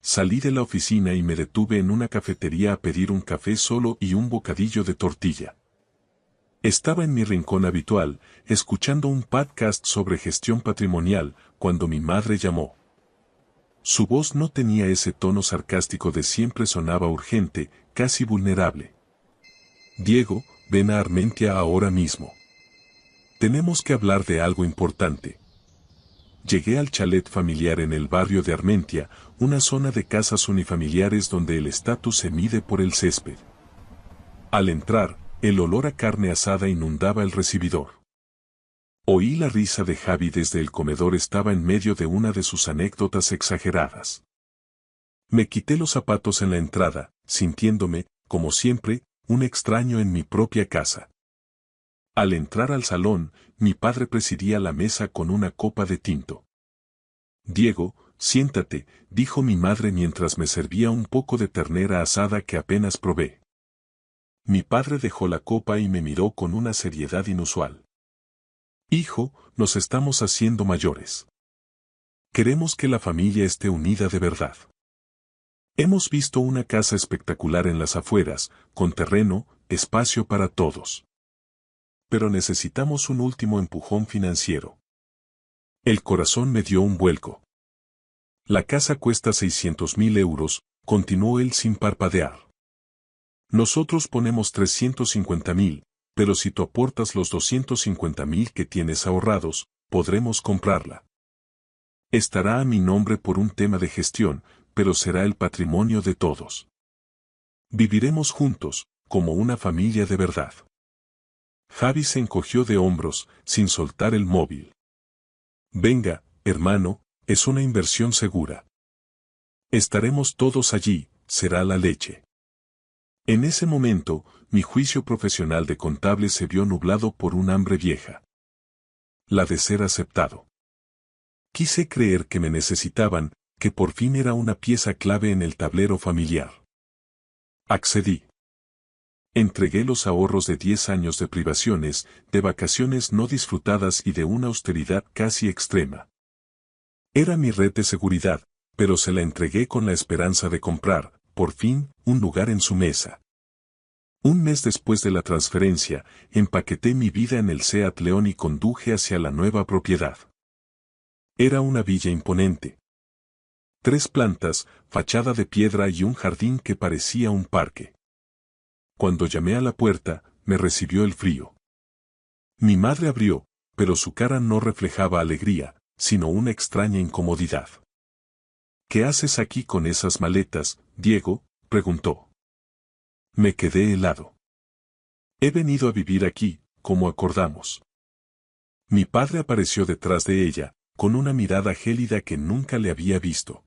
Salí de la oficina y me detuve en una cafetería a pedir un café solo y un bocadillo de tortilla. Estaba en mi rincón habitual, escuchando un podcast sobre gestión patrimonial, cuando mi madre llamó. Su voz no tenía ese tono sarcástico de siempre, sonaba urgente, casi vulnerable. Diego, ven a Armentia ahora mismo. Tenemos que hablar de algo importante. Llegué al chalet familiar en el barrio de Armentia, una zona de casas unifamiliares donde el estatus se mide por el césped. Al entrar, el olor a carne asada inundaba el recibidor. Oí la risa de Javi desde el comedor, estaba en medio de una de sus anécdotas exageradas. Me quité los zapatos en la entrada, sintiéndome, como siempre, un extraño en mi propia casa. Al entrar al salón, mi padre presidía la mesa con una copa de tinto. Diego, siéntate, dijo mi madre mientras me servía un poco de ternera asada que apenas probé. Mi padre dejó la copa y me miró con una seriedad inusual. Hijo, nos estamos haciendo mayores. Queremos que la familia esté unida de verdad. Hemos visto una casa espectacular en las afueras, con terreno, espacio para todos. Pero necesitamos un último empujón financiero. El corazón me dio un vuelco. La casa cuesta 600.000 euros, continuó él sin parpadear. Nosotros ponemos 350.000, pero si tú aportas los 250.000 que tienes ahorrados, podremos comprarla. Estará a mi nombre por un tema de gestión, pero será el patrimonio de todos. Viviremos juntos, como una familia de verdad. Javi se encogió de hombros, sin soltar el móvil. Venga, hermano, es una inversión segura. Estaremos todos allí, será la leche. En ese momento, mi juicio profesional de contable se vio nublado por un hambre vieja. La de ser aceptado. Quise creer que me necesitaban, que por fin era una pieza clave en el tablero familiar. Accedí. Entregué los ahorros de 10 años de privaciones, de vacaciones no disfrutadas y de una austeridad casi extrema. Era mi red de seguridad, pero se la entregué con la esperanza de comprar, por fin, un lugar en su mesa. Un mes después de la transferencia, empaqueté mi vida en el Seat León y conduje hacia la nueva propiedad. Era una villa imponente. 3 plantas, fachada de piedra y un jardín que parecía un parque. Cuando llamé a la puerta, me recibió el frío. Mi madre abrió, pero su cara no reflejaba alegría, sino una extraña incomodidad. ¿Qué haces aquí con esas maletas, Diego?, preguntó. Me quedé helado. He venido a vivir aquí, como acordamos. Mi padre apareció detrás de ella, con una mirada gélida que nunca le había visto.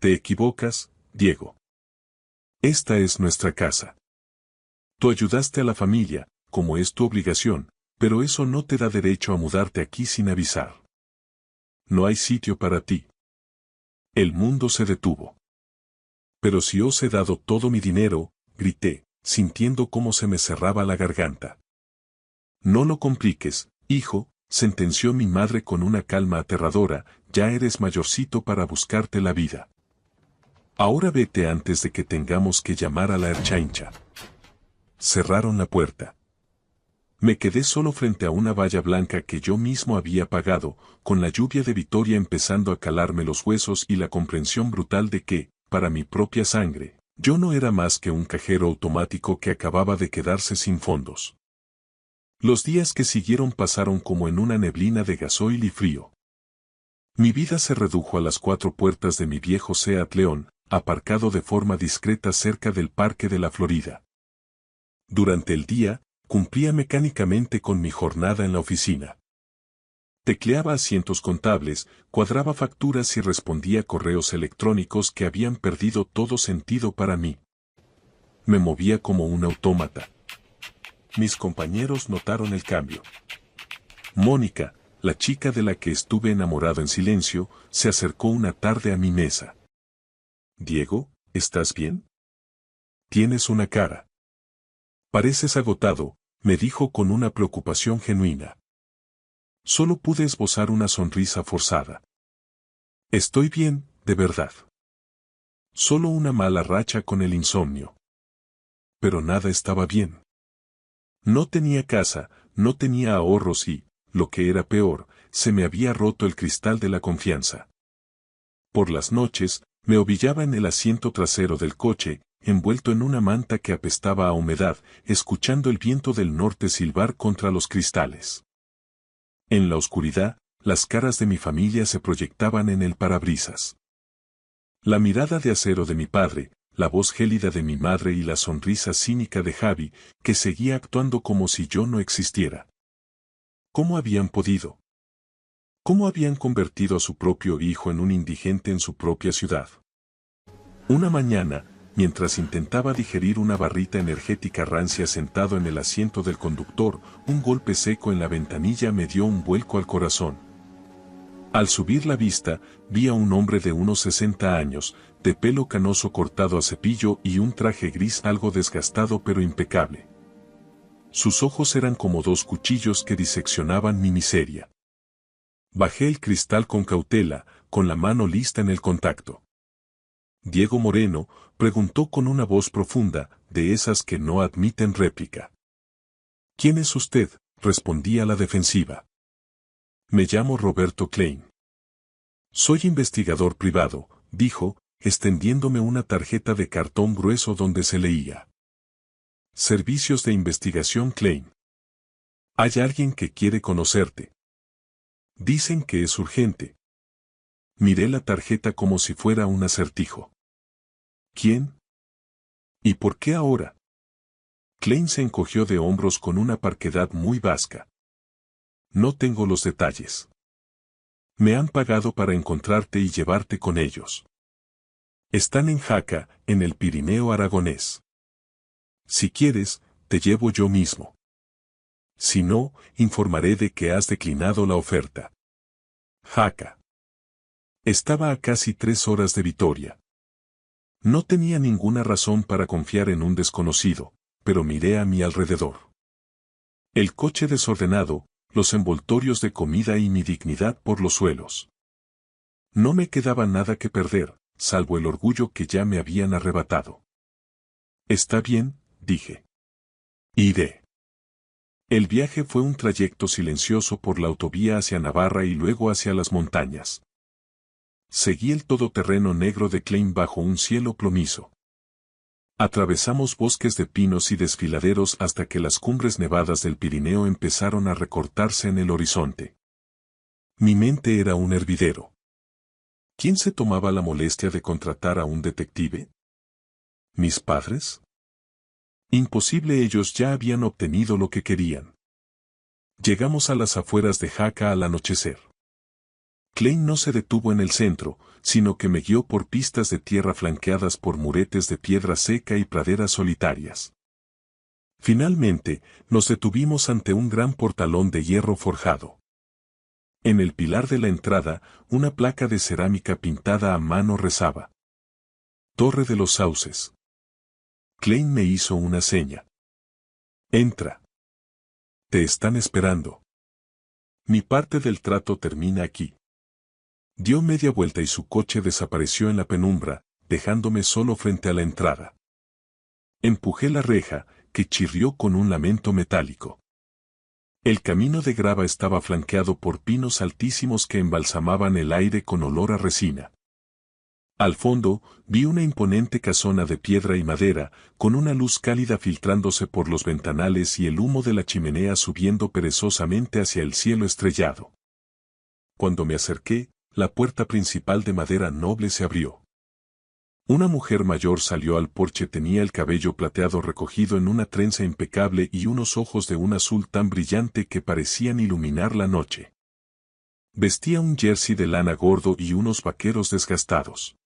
Te equivocas, Diego. Esta es nuestra casa. Tú ayudaste a la familia, como es tu obligación, pero eso no te da derecho a mudarte aquí sin avisar. No hay sitio para ti. El mundo se detuvo. Pero si os he dado todo mi dinero, grité, sintiendo cómo se me cerraba la garganta. No lo compliques, hijo, sentenció mi madre con una calma aterradora, ya eres mayorcito para buscarte la vida. Ahora vete antes de que tengamos que llamar a la Erchaincha. Cerraron la puerta. Me quedé solo frente a una valla blanca que yo mismo había pagado, con la lluvia de Vitoria empezando a calarme los huesos y la comprensión brutal de que, para mi propia sangre, yo no era más que un cajero automático que acababa de quedarse sin fondos. Los días que siguieron pasaron como en una neblina de gasoil y frío. Mi vida se redujo a las 4 puertas de mi viejo Seat León, aparcado de forma discreta cerca del Parque de la Florida. Durante el día, cumplía mecánicamente con mi jornada en la oficina. Tecleaba asientos contables, cuadraba facturas y respondía correos electrónicos que habían perdido todo sentido para mí. Me movía como un autómata. Mis compañeros notaron el cambio. Mónica, la chica de la que estuve enamorado en silencio, se acercó una tarde a mi mesa. «Diego, ¿estás bien? Tienes una cara. Pareces agotado», me dijo con una preocupación genuina. Solo pude esbozar una sonrisa forzada. «Estoy bien, de verdad. Solo una mala racha con el insomnio». Pero nada estaba bien. No tenía casa, no tenía ahorros y, lo que era peor, se me había roto el cristal de la confianza. Por las noches, me ovillaba en el asiento trasero del coche, envuelto en una manta que apestaba a humedad, escuchando el viento del norte silbar contra los cristales. En la oscuridad, las caras de mi familia se proyectaban en el parabrisas. La mirada de acero de mi padre, la voz gélida de mi madre y la sonrisa cínica de Javi, que seguía actuando como si yo no existiera. ¿Cómo habían podido? ¿Cómo habían convertido a su propio hijo en un indigente en su propia ciudad? Una mañana, mientras intentaba digerir una barrita energética rancia sentado en el asiento del conductor, un golpe seco en la ventanilla me dio un vuelco al corazón. Al subir la vista, vi a un hombre de unos 60 años, de pelo canoso cortado a cepillo y un traje gris algo desgastado pero impecable. Sus ojos eran como dos cuchillos que diseccionaban mi miseria. Bajé el cristal con cautela, con la mano lista en el contacto. «Diego Moreno», preguntó con una voz profunda, de esas que no admiten réplica. «¿Quién es usted?», respondí a la defensiva. «Me llamo Roberto Klein». «Soy investigador privado», dijo, extendiéndome una tarjeta de cartón grueso donde se leía: «Servicios de investigación Klein. Hay alguien que quiere conocerte. Dicen que es urgente». Miré la tarjeta como si fuera un acertijo. ¿Quién? ¿Y por qué ahora? Klein se encogió de hombros con una parquedad muy vasca. «No tengo los detalles. Me han pagado para encontrarte y llevarte con ellos. Están en Jaca, en el Pirineo aragonés. Si quieres, te llevo yo mismo. Si no, informaré de que has declinado la oferta». Jaca. Estaba a casi 3 horas de Vitoria. No tenía ninguna razón para confiar en un desconocido, pero miré a mi alrededor. El coche desordenado, los envoltorios de comida y mi dignidad por los suelos. No me quedaba nada que perder, salvo el orgullo que ya me habían arrebatado. «Está bien», dije. «Iré». El viaje fue un trayecto silencioso por la autovía hacia Navarra y luego hacia las montañas. Seguí el todoterreno negro de Klein bajo un cielo plomizo. Atravesamos bosques de pinos y desfiladeros hasta que las cumbres nevadas del Pirineo empezaron a recortarse en el horizonte. Mi mente era un hervidero. ¿Quién se tomaba la molestia de contratar a un detective? ¿Mis padres? Imposible, ellos ya habían obtenido lo que querían. Llegamos a las afueras de Jaca al anochecer. Klein no se detuvo en el centro, sino que me guió por pistas de tierra flanqueadas por muretes de piedra seca y praderas solitarias. Finalmente, nos detuvimos ante un gran portalón de hierro forjado. En el pilar de la entrada, una placa de cerámica pintada a mano rezaba: «Torre de los Sauces». Klein me hizo una seña. «Entra. Te están esperando. Mi parte del trato termina aquí». Dio media vuelta y su coche desapareció en la penumbra, dejándome solo frente a la entrada. Empujé la reja, que chirrió con un lamento metálico. El camino de grava estaba flanqueado por pinos altísimos que embalsamaban el aire con olor a resina. Al fondo, vi una imponente casona de piedra y madera, con una luz cálida filtrándose por los ventanales y el humo de la chimenea subiendo perezosamente hacia el cielo estrellado. Cuando me acerqué, la puerta principal de madera noble se abrió. Una mujer mayor salió al porche, tenía el cabello plateado recogido en una trenza impecable y unos ojos de un azul tan brillante que parecían iluminar la noche. Vestía un jersey de lana gordo y unos vaqueros desgastados.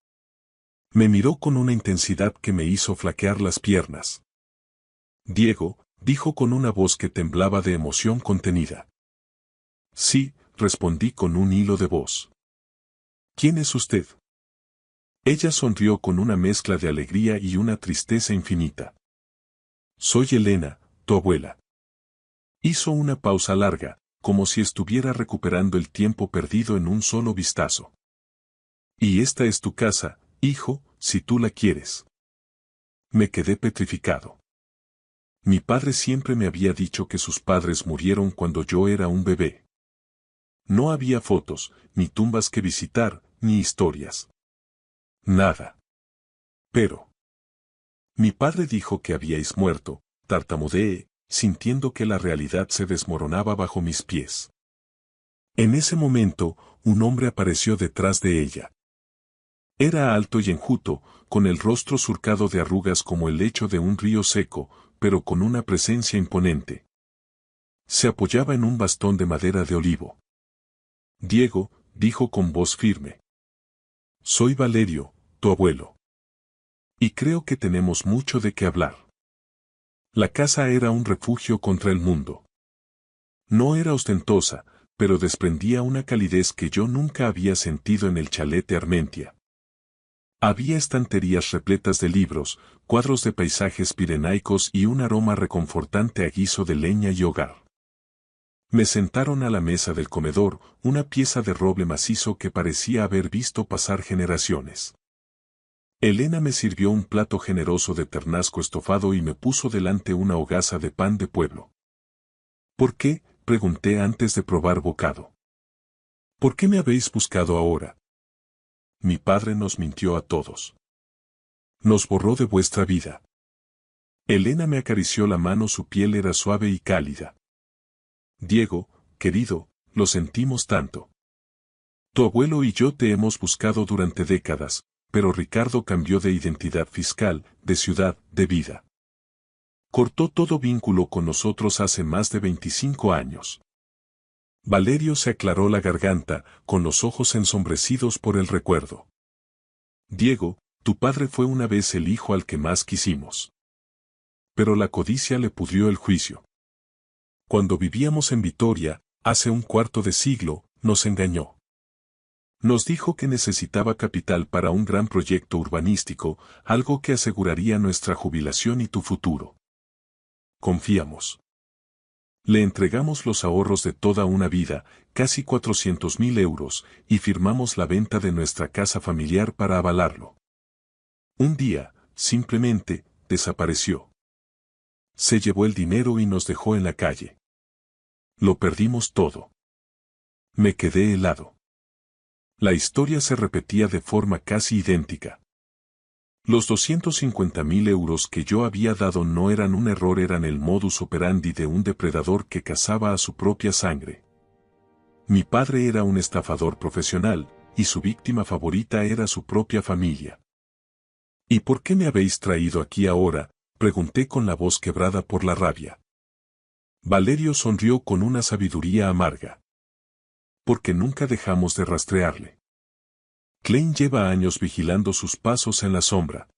Me miró con una intensidad que me hizo flaquear las piernas. Diego, dijo con una voz que temblaba de emoción contenida. Sí, respondí con un hilo de voz. ¿Quién es usted? Ella sonrió con una mezcla de alegría y una tristeza infinita. Soy Elena, tu abuela. Hizo una pausa larga, como si estuviera recuperando el tiempo perdido en un solo vistazo. Y esta es tu casa, hijo, si tú la quieres. Me quedé petrificado. Mi padre siempre me había dicho que sus padres murieron cuando yo era un bebé. No había fotos, ni tumbas que visitar, ni historias. Nada. Pero. Mi padre dijo que habíais muerto, tartamudeé, sintiendo que la realidad se desmoronaba bajo mis pies. En ese momento, un hombre apareció detrás de ella. Era alto y enjuto, con el rostro surcado de arrugas como el lecho de un río seco, pero con una presencia imponente. Se apoyaba en un bastón de madera de olivo. Diego, dijo con voz firme. Soy Valerio, tu abuelo. Y creo que tenemos mucho de qué hablar. La casa era un refugio contra el mundo. No era ostentosa, pero desprendía una calidez que yo nunca había sentido en el chalet de Armentia. Había estanterías repletas de libros, cuadros de paisajes pirenaicos y un aroma reconfortante a guiso de leña y hogar. Me sentaron a la mesa del comedor, una pieza de roble macizo que parecía haber visto pasar generaciones. Elena me sirvió un plato generoso de ternasco estofado y me puso delante una hogaza de pan de pueblo. ¿Por qué?, pregunté antes de probar bocado. ¿Por qué me habéis buscado ahora? Mi padre nos mintió a todos. Nos borró de vuestra vida. Elena me acarició la mano, su piel era suave y cálida. Diego, querido, lo sentimos tanto. Tu abuelo y yo te hemos buscado durante décadas, pero Ricardo cambió de identidad fiscal, de ciudad, de vida. Cortó todo vínculo con nosotros hace más de 25 años. Valerio se aclaró la garganta, con los ojos ensombrecidos por el recuerdo. Diego, tu padre fue una vez el hijo al que más quisimos. Pero la codicia le pudrió el juicio. Cuando vivíamos en Vitoria, hace un cuarto de siglo, nos engañó. Nos dijo que necesitaba capital para un gran proyecto urbanístico, algo que aseguraría nuestra jubilación y tu futuro. Confiamos. Le entregamos los ahorros de toda una vida, casi 400.000 euros, y firmamos la venta de nuestra casa familiar para avalarlo. Un día, simplemente, desapareció. Se llevó el dinero y nos dejó en la calle. Lo perdimos todo. Me quedé helado. La historia se repetía de forma casi idéntica. Los 250.000 euros que yo había dado no eran un error, eran el modus operandi de un depredador que cazaba a su propia sangre. Mi padre era un estafador profesional, y su víctima favorita era su propia familia. ¿Y por qué me habéis traído aquí ahora?, pregunté con la voz quebrada por la rabia. Valerio sonrió con una sabiduría amarga. Porque nunca dejamos de rastrearle. Klein lleva años vigilando sus pasos en la sombra.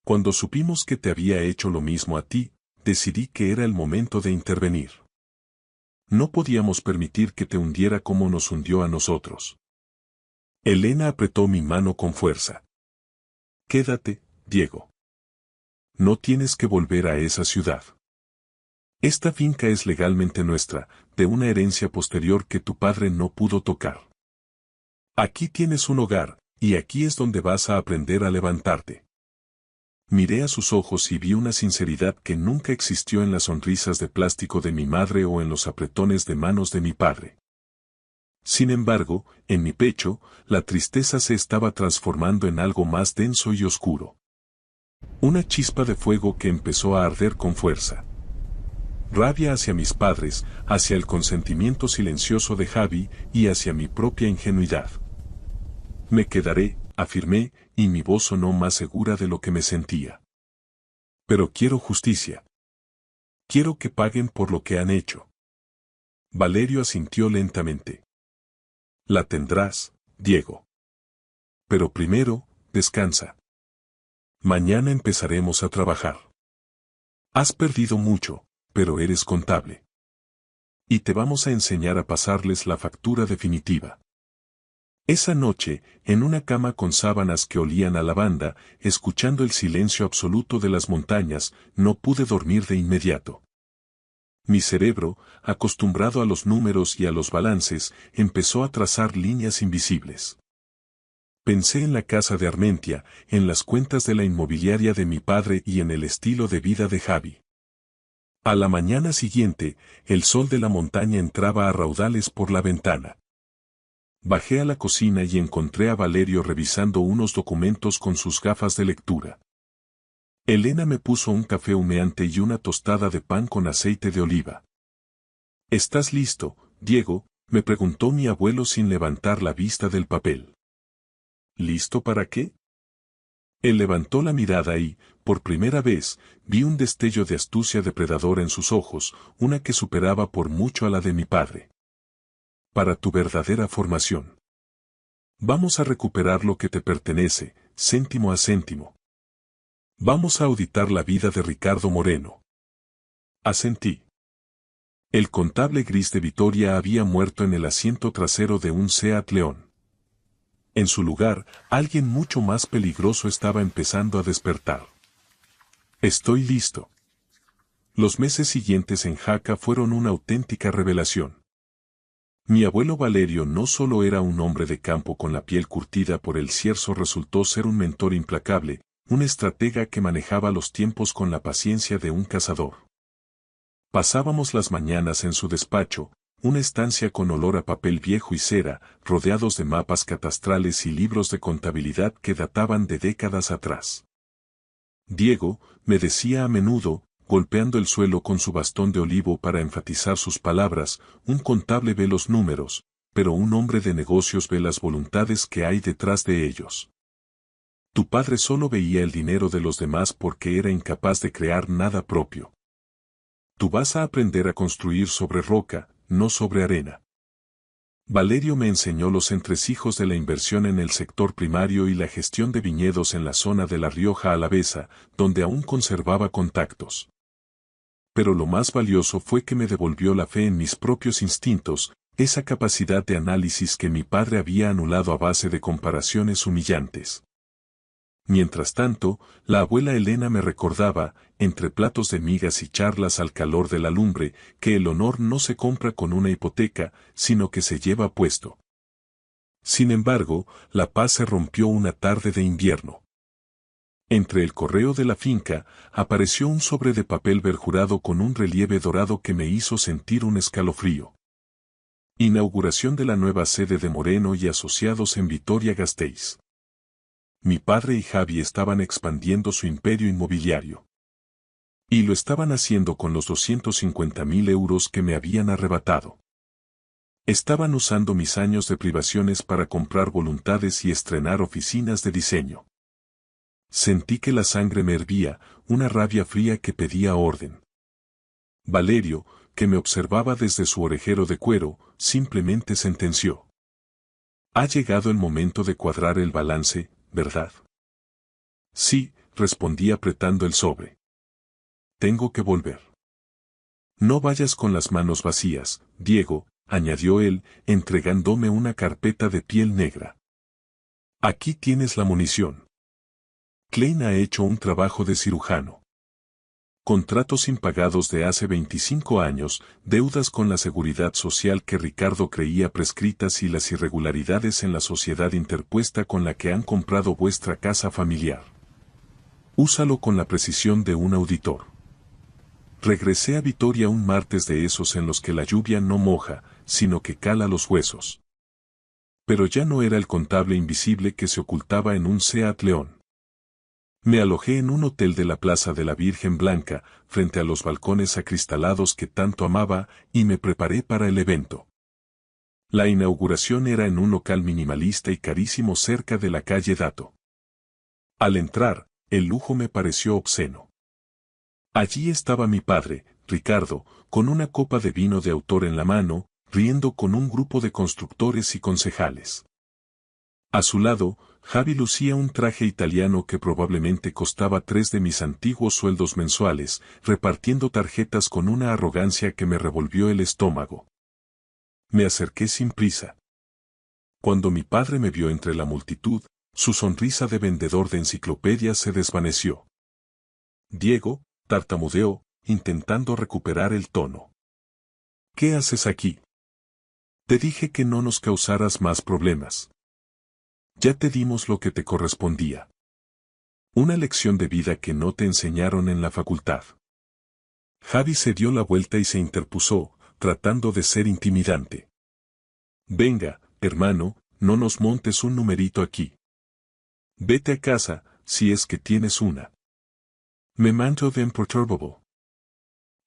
Cuando supimos que te había hecho lo mismo a ti, decidí que era el momento de intervenir. No podíamos permitir que te hundiera como nos hundió a nosotros. Elena apretó mi mano con fuerza. Quédate, Diego. No tienes que volver a esa ciudad. Esta finca es legalmente nuestra, de una herencia posterior que tu padre no pudo tocar. Aquí tienes un hogar, y aquí es donde vas a aprender a levantarte. Miré a sus ojos y vi una sinceridad que nunca existió en las sonrisas de plástico de mi madre o en los apretones de manos de mi padre. Sin embargo, en mi pecho, la tristeza se estaba transformando en algo más denso y oscuro. Una chispa de fuego que empezó a arder con fuerza. Rabia hacia mis padres, hacia el consentimiento silencioso de Javi y hacia mi propia ingenuidad. Me quedaré, afirmé, y mi voz sonó más segura de lo que me sentía. Pero quiero justicia. Quiero que paguen por lo que han hecho. Valerio asintió lentamente. La tendrás, Diego. Pero primero, descansa. Mañana empezaremos a trabajar. Has perdido mucho, pero eres contable. Y te vamos a enseñar a pasarles la factura definitiva. Esa noche, en una cama con sábanas que olían a lavanda, escuchando el silencio absoluto de las montañas, no pude dormir de inmediato. Mi cerebro, acostumbrado a los números y a los balances, empezó a trazar líneas invisibles. Pensé en la casa de Armentia, en las cuentas de la inmobiliaria de mi padre y en el estilo de vida de Javi. A la mañana siguiente, el sol de la montaña entraba a raudales por la ventana. Bajé a la cocina y encontré a Valerio revisando unos documentos con sus gafas de lectura. Elena me puso un café humeante y una tostada de pan con aceite de oliva. ¿Estás listo, Diego?, me preguntó mi abuelo sin levantar la vista del papel. ¿Listo para qué? Él levantó la mirada y, por primera vez, vi un destello de astucia depredadora en sus ojos, una que superaba por mucho a la de mi padre. Para tu verdadera formación. Vamos a recuperar lo que te pertenece, céntimo a céntimo. Vamos a auditar la vida de Ricardo Moreno. Asentí. El contable gris de Vitoria había muerto en el asiento trasero de un Seat León. En su lugar, alguien mucho más peligroso estaba empezando a despertar. Estoy listo. Los meses siguientes en Jaca fueron una auténtica revelación. Mi abuelo Valerio no solo era un hombre de campo con la piel curtida por el cierzo, resultó ser un mentor implacable, un estratega que manejaba los tiempos con la paciencia de un cazador. Pasábamos las mañanas en su despacho, una estancia con olor a papel viejo y cera, rodeados de mapas catastrales y libros de contabilidad que databan de décadas atrás. Diego, me decía a menudo, golpeando el suelo con su bastón de olivo para enfatizar sus palabras, un contable ve los números, pero un hombre de negocios ve las voluntades que hay detrás de ellos. Tu padre solo veía el dinero de los demás porque era incapaz de crear nada propio. Tú vas a aprender a construir sobre roca, no sobre arena. Valerio me enseñó los entresijos de la inversión en el sector primario y la gestión de viñedos en la zona de La Rioja Alavesa, donde aún conservaba contactos. Pero lo más valioso fue que me devolvió la fe en mis propios instintos, esa capacidad de análisis que mi padre había anulado a base de comparaciones humillantes. Mientras tanto, la abuela Elena me recordaba, entre platos de migas y charlas al calor de la lumbre, que el honor no se compra con una hipoteca, sino que se lleva puesto. Sin embargo, la paz se rompió una tarde de invierno. Entre el correo de la finca, apareció un sobre de papel verjurado con un relieve dorado que me hizo sentir un escalofrío. Inauguración de la nueva sede de Moreno y Asociados en Vitoria-Gasteiz. Mi padre y Javi estaban expandiendo su imperio inmobiliario. Y lo estaban haciendo con los 250.000 euros que me habían arrebatado. Estaban usando mis años de privaciones para comprar voluntades y estrenar oficinas de diseño. Sentí que la sangre me hervía, una rabia fría que pedía orden. Valerio, que me observaba desde su orejero de cuero, simplemente sentenció. Ha llegado el momento de cuadrar el balance, ¿verdad? Sí, respondí apretando el sobre. Tengo que volver. No vayas con las manos vacías, Diego, añadió él, entregándome una carpeta de piel negra. Aquí tienes la munición. Klein ha hecho un trabajo de cirujano. Contratos impagados de hace 25 años, deudas con la seguridad social que Ricardo creía prescritas y las irregularidades en la sociedad interpuesta con la que han comprado vuestra casa familiar. Úsalo con la precisión de un auditor. Regresé a Vitoria un martes de esos en los que la lluvia no moja, sino que cala los huesos. Pero ya no era el contable invisible que se ocultaba en un Seat León. Me alojé en un hotel de la Plaza de la Virgen Blanca, frente a los balcones acristalados que tanto amaba, y me preparé para el evento. La inauguración era en un local minimalista y carísimo cerca de la calle Dato. Al entrar, el lujo me pareció obsceno. Allí estaba mi padre, Ricardo, con una copa de vino de autor en la mano, riendo con un grupo de constructores y concejales. A su lado, Javi lucía un traje italiano que probablemente costaba 3 de mis antiguos sueldos mensuales, repartiendo tarjetas con una arrogancia que me revolvió el estómago. Me acerqué sin prisa. Cuando mi padre me vio entre la multitud, su sonrisa de vendedor de enciclopedias se desvaneció. Diego, tartamudeó, intentando recuperar el tono. ¿Qué haces aquí? Te dije que no nos causaras más problemas. Ya te dimos lo que te correspondía. Una lección de vida que no te enseñaron en la facultad. Javi se dio la vuelta y se interpuso, tratando de ser intimidante. Venga, hermano, no nos montes un numerito aquí. Vete a casa, si es que tienes una. Me manto de imperturbable.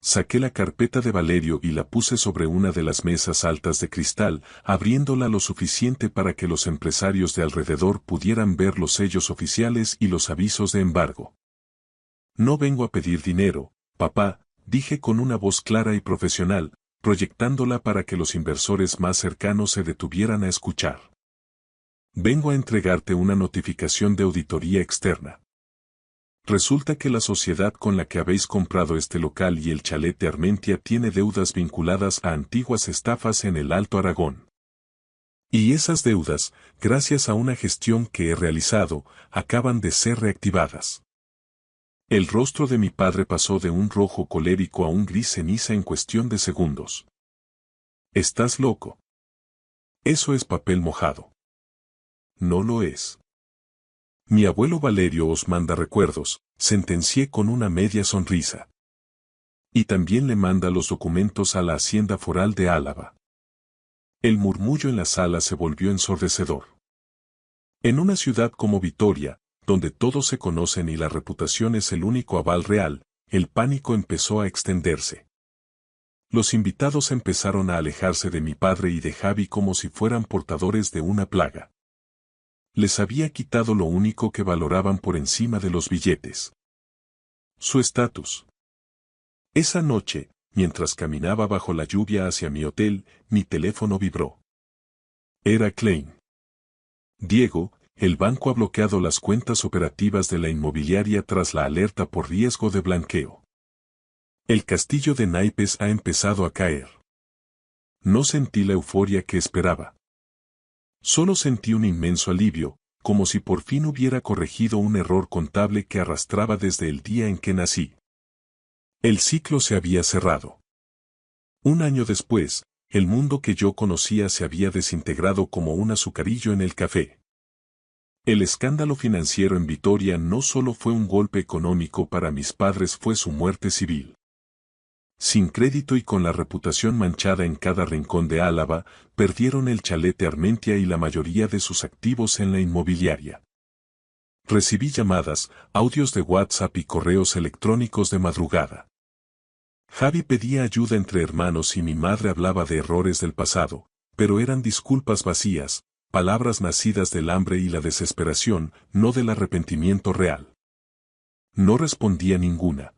Saqué la carpeta de Valerio y la puse sobre una de las mesas altas de cristal, abriéndola lo suficiente para que los empresarios de alrededor pudieran ver los sellos oficiales y los avisos de embargo. No vengo a pedir dinero, papá, dije con una voz clara y profesional, proyectándola para que los inversores más cercanos se detuvieran a escuchar. Vengo a entregarte una notificación de auditoría externa. Resulta que la sociedad con la que habéis comprado este local y el chalet de Armentia tiene deudas vinculadas a antiguas estafas en el Alto Aragón. Y esas deudas, gracias a una gestión que he realizado, acaban de ser reactivadas. El rostro de mi padre pasó de un rojo colérico a un gris ceniza en cuestión de segundos. ¿Estás loco? Eso es papel mojado. No lo es. Mi abuelo Valerio os manda recuerdos, sentencié con una media sonrisa. Y también le manda los documentos a la Hacienda Foral de Álava. El murmullo en la sala se volvió ensordecedor. En una ciudad como Vitoria, donde todos se conocen y la reputación es el único aval real, el pánico empezó a extenderse. Los invitados empezaron a alejarse de mi padre y de Javi como si fueran portadores de una plaga. Les había quitado lo único que valoraban por encima de los billetes. Su estatus. Esa noche, mientras caminaba bajo la lluvia hacia mi hotel, mi teléfono vibró. Era Klein. Diego, el banco ha bloqueado las cuentas operativas de la inmobiliaria tras la alerta por riesgo de blanqueo. El castillo de naipes ha empezado a caer. No sentí la euforia que esperaba. Solo sentí un inmenso alivio, como si por fin hubiera corregido un error contable que arrastraba desde el día en que nací. El ciclo se había cerrado. Un año después, el mundo que yo conocía se había desintegrado como un azucarillo en el café. El escándalo financiero en Vitoria no solo fue un golpe económico para mis padres, fue su muerte civil. Sin crédito y con la reputación manchada en cada rincón de Álava, perdieron el chalet de Armentia y la mayoría de sus activos en la inmobiliaria. Recibí llamadas, audios de WhatsApp y correos electrónicos de madrugada. Javi pedía ayuda entre hermanos y mi madre hablaba de errores del pasado, pero eran disculpas vacías, palabras nacidas del hambre y la desesperación, no del arrepentimiento real. No respondía ninguna.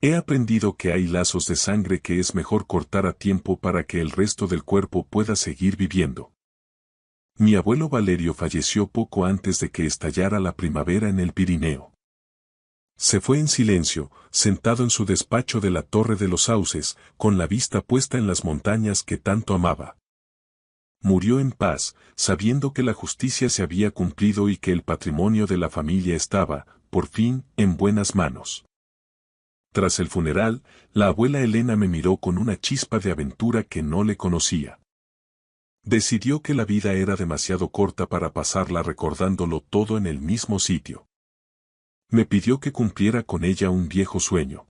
He aprendido que hay lazos de sangre que es mejor cortar a tiempo para que el resto del cuerpo pueda seguir viviendo. Mi abuelo Valerio falleció poco antes de que estallara la primavera en el Pirineo. Se fue en silencio, sentado en su despacho de la Torre de los Sauces, con la vista puesta en las montañas que tanto amaba. Murió en paz, sabiendo que la justicia se había cumplido y que el patrimonio de la familia estaba, por fin, en buenas manos. Tras el funeral, la abuela Elena me miró con una chispa de aventura que no le conocía. Decidió que la vida era demasiado corta para pasarla recordándolo todo en el mismo sitio. Me pidió que cumpliera con ella un viejo sueño.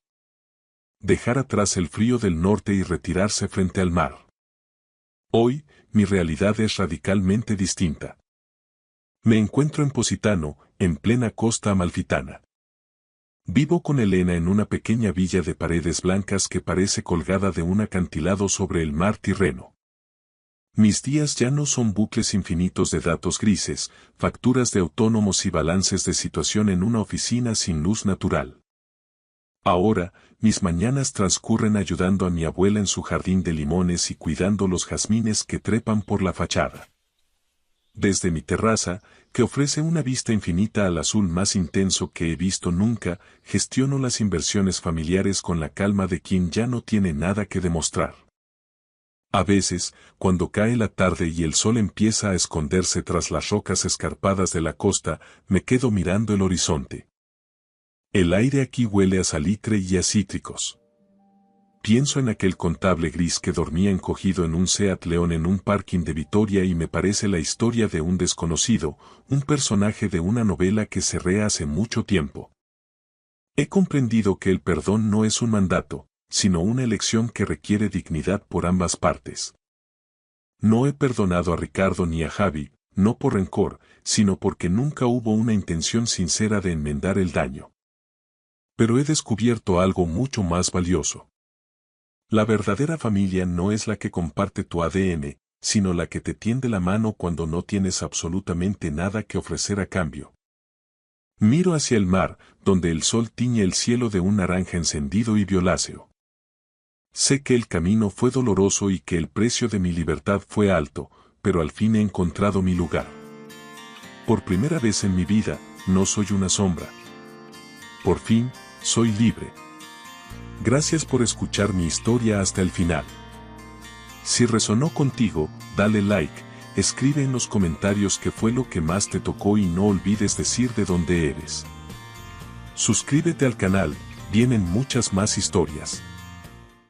Dejar atrás el frío del norte y retirarse frente al mar. Hoy, mi realidad es radicalmente distinta. Me encuentro en Positano, en plena costa amalfitana. Vivo con Elena en una pequeña villa de paredes blancas que parece colgada de un acantilado sobre el mar Tirreno. Mis días ya no son bucles infinitos de datos grises, facturas de autónomos y balances de situación en una oficina sin luz natural. Ahora, mis mañanas transcurren ayudando a mi abuela en su jardín de limones y cuidando los jazmines que trepan por la fachada. Desde mi terraza, que ofrece una vista infinita al azul más intenso que he visto nunca, gestiono las inversiones familiares con la calma de quien ya no tiene nada que demostrar. A veces, cuando cae la tarde y el sol empieza a esconderse tras las rocas escarpadas de la costa, me quedo mirando el horizonte. El aire aquí huele a salitre y a cítricos. Pienso en aquel contable gris que dormía encogido en un Seat León en un parking de Vitoria y me parece la historia de un desconocido, un personaje de una novela que cerré hace mucho tiempo. He comprendido que el perdón no es un mandato, sino una elección que requiere dignidad por ambas partes. No he perdonado a Ricardo ni a Javi, no por rencor, sino porque nunca hubo una intención sincera de enmendar el daño. Pero he descubierto algo mucho más valioso. La verdadera familia no es la que comparte tu ADN, sino la que te tiende la mano cuando no tienes absolutamente nada que ofrecer a cambio. Miro hacia el mar, donde el sol tiñe el cielo de un naranja encendido y violáceo. Sé que el camino fue doloroso y que el precio de mi libertad fue alto, pero al fin he encontrado mi lugar. Por primera vez en mi vida, no soy una sombra. Por fin, soy libre. Gracias por escuchar mi historia hasta el final. Si resonó contigo, dale like, escribe en los comentarios qué fue lo que más te tocó y no olvides decir de dónde eres. Suscríbete al canal, vienen muchas más historias.